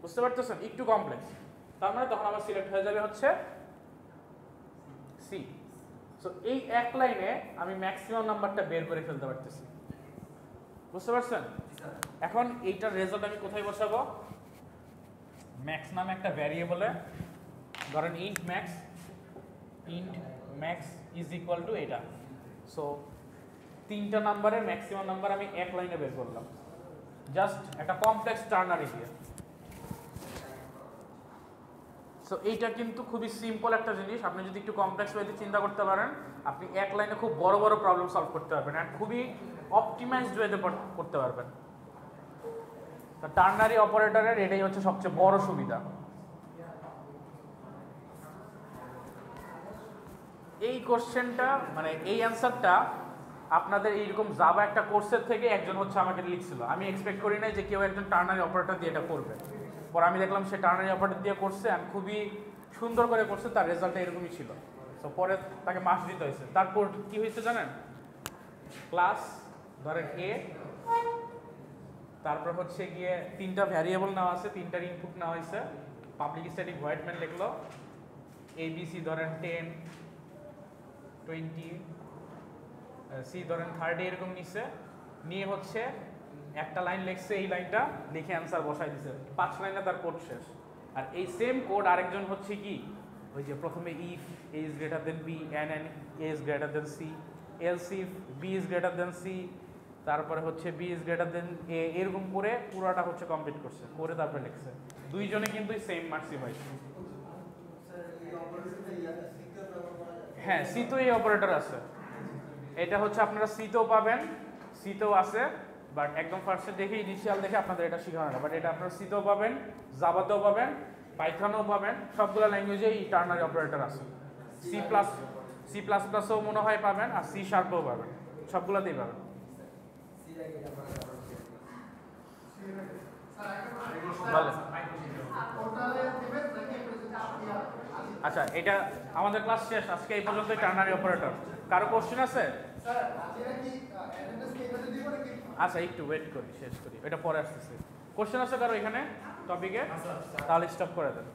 বুঝতে পারতেছেন? একটু কমপ্লেক্স। তার মানে তখন আমার সিলেক্ট হয়ে যাবে হচ্ছে সি। সো এই এক লাইনে আমি ম্যাক্সিমাম নাম্বারটা বের করে ফেলতে পারতেছি, বুঝতে পারছেন? এখন এইটার রেজাল্ট আমি কোথায় বসাবো? ম্যাক্স নামে একটা ভ্যারিয়েবলে ধরেন int max is equal two এটা। সো তিনটা নাম্বারের ম্যাক্সিমাম নাম্বার আমি এক লাইনে বের করলাম জাস্ট একটা কমপ্লেক্স টার্নারি দিয়ে। সো এইটা কিন্তু খুবই সিম্পল একটা জিনিস, আপনি যদি একটু কমপ্লেক্স ওয়েতে চিন্তা করতে পারেন আপনি এক লাইনে খুব বড় বড় প্রবলেম সলভ করতে পারবেন আর খুবই অপটিমাইজড ওয়েতে করতে পারবেন। তো টার্নারি অপারেটরের এটাই হচ্ছে সবচেয়ে বড় সুবিধা। এই কোশ্চেনটা মানে এই অ্যান্সারটা আপনাদের এইরকম জাভা একটা কোর্সের থেকে একজন হচ্ছে আমাকে লিখছিল, আমি এক্সপেক্ট করি নাই যে কেউ একজন টার্নারি অপারেটর দিয়ে এটা করবে। পরে আমি দেখলাম সে টার্নারি অপারেটর দিয়ে করছে আর খুবই সুন্দর করে করছে, তার রেজাল্টটা এরকমই ছিল। তো পরে তাকে মার্কস দিতে হয়েছে। তারপর কি হয়েছে জানেন? ক্লাস ধরেন এ, তারপর হচ্ছে গিয়ে তিনটা ভ্যারিয়েবল নেওয়া আছে, তিনটার ইনপুট নেওয়া হয়েছে, পাবলিক স্ট্যাটিক ভয়েড মেইন লিখলো, এবিসি ধরেন 10 20 সি ধরেন 30 এরকম নিচ্ছে, নিয়ে হচ্ছে একটা লাইন লিখছে, এই লাইনটা লিখে অ্যান্সার বসাই দিছে, 5 লাইনে তার কোড শেষ। আর এই সেম কোড আরেকজন হচ্ছে কি ওই যে প্রথমে if a is greater than b and a is greater than c, else if b is greater than c, তারপরে হচ্ছে b is greater than a, এরকম করে পুরোটা হচ্ছে কমপ্লিট করছে, করে তারপরে লিখছে। দুইজনে কিন্তু সেম মার্কসই পাইছে। হ্যাঁ, সি তো এই অপারেটর আছে, এটা হচ্ছে আপনারা সিতেও পাবেন, সিতেও আছে, বাট একদম ফার্স্টে দেখে ইনিশিয়াল দেখে আপনাদের এটা শেখানো না, বাট এটা আপনারা সিতেও পাবেন, জাভাতেও পাবেন, পাইথনেও পাবেন, সবগুলো ল্যাঙ্গুয়েজেই টার্নারি অপারেটর আছে। সি প্লাস প্লাসও মনে হয় পাবেন, আর সি শার্পও পাবেন, সবগুলোতেই পাবেন। আচ্ছা, এটা আমাদের ক্লাস শেষ, আজকে এই পর্যন্ত টার্নারি অপারেটর। কারো কোশ্চেন আছে? আচ্ছা, একটু ওয়েট করি, শেষ করি, এটা পরে আসতেছে। কোশ্চেন আছে কারো এখানে টপিকে? তাহলে স্টপ করে দেন।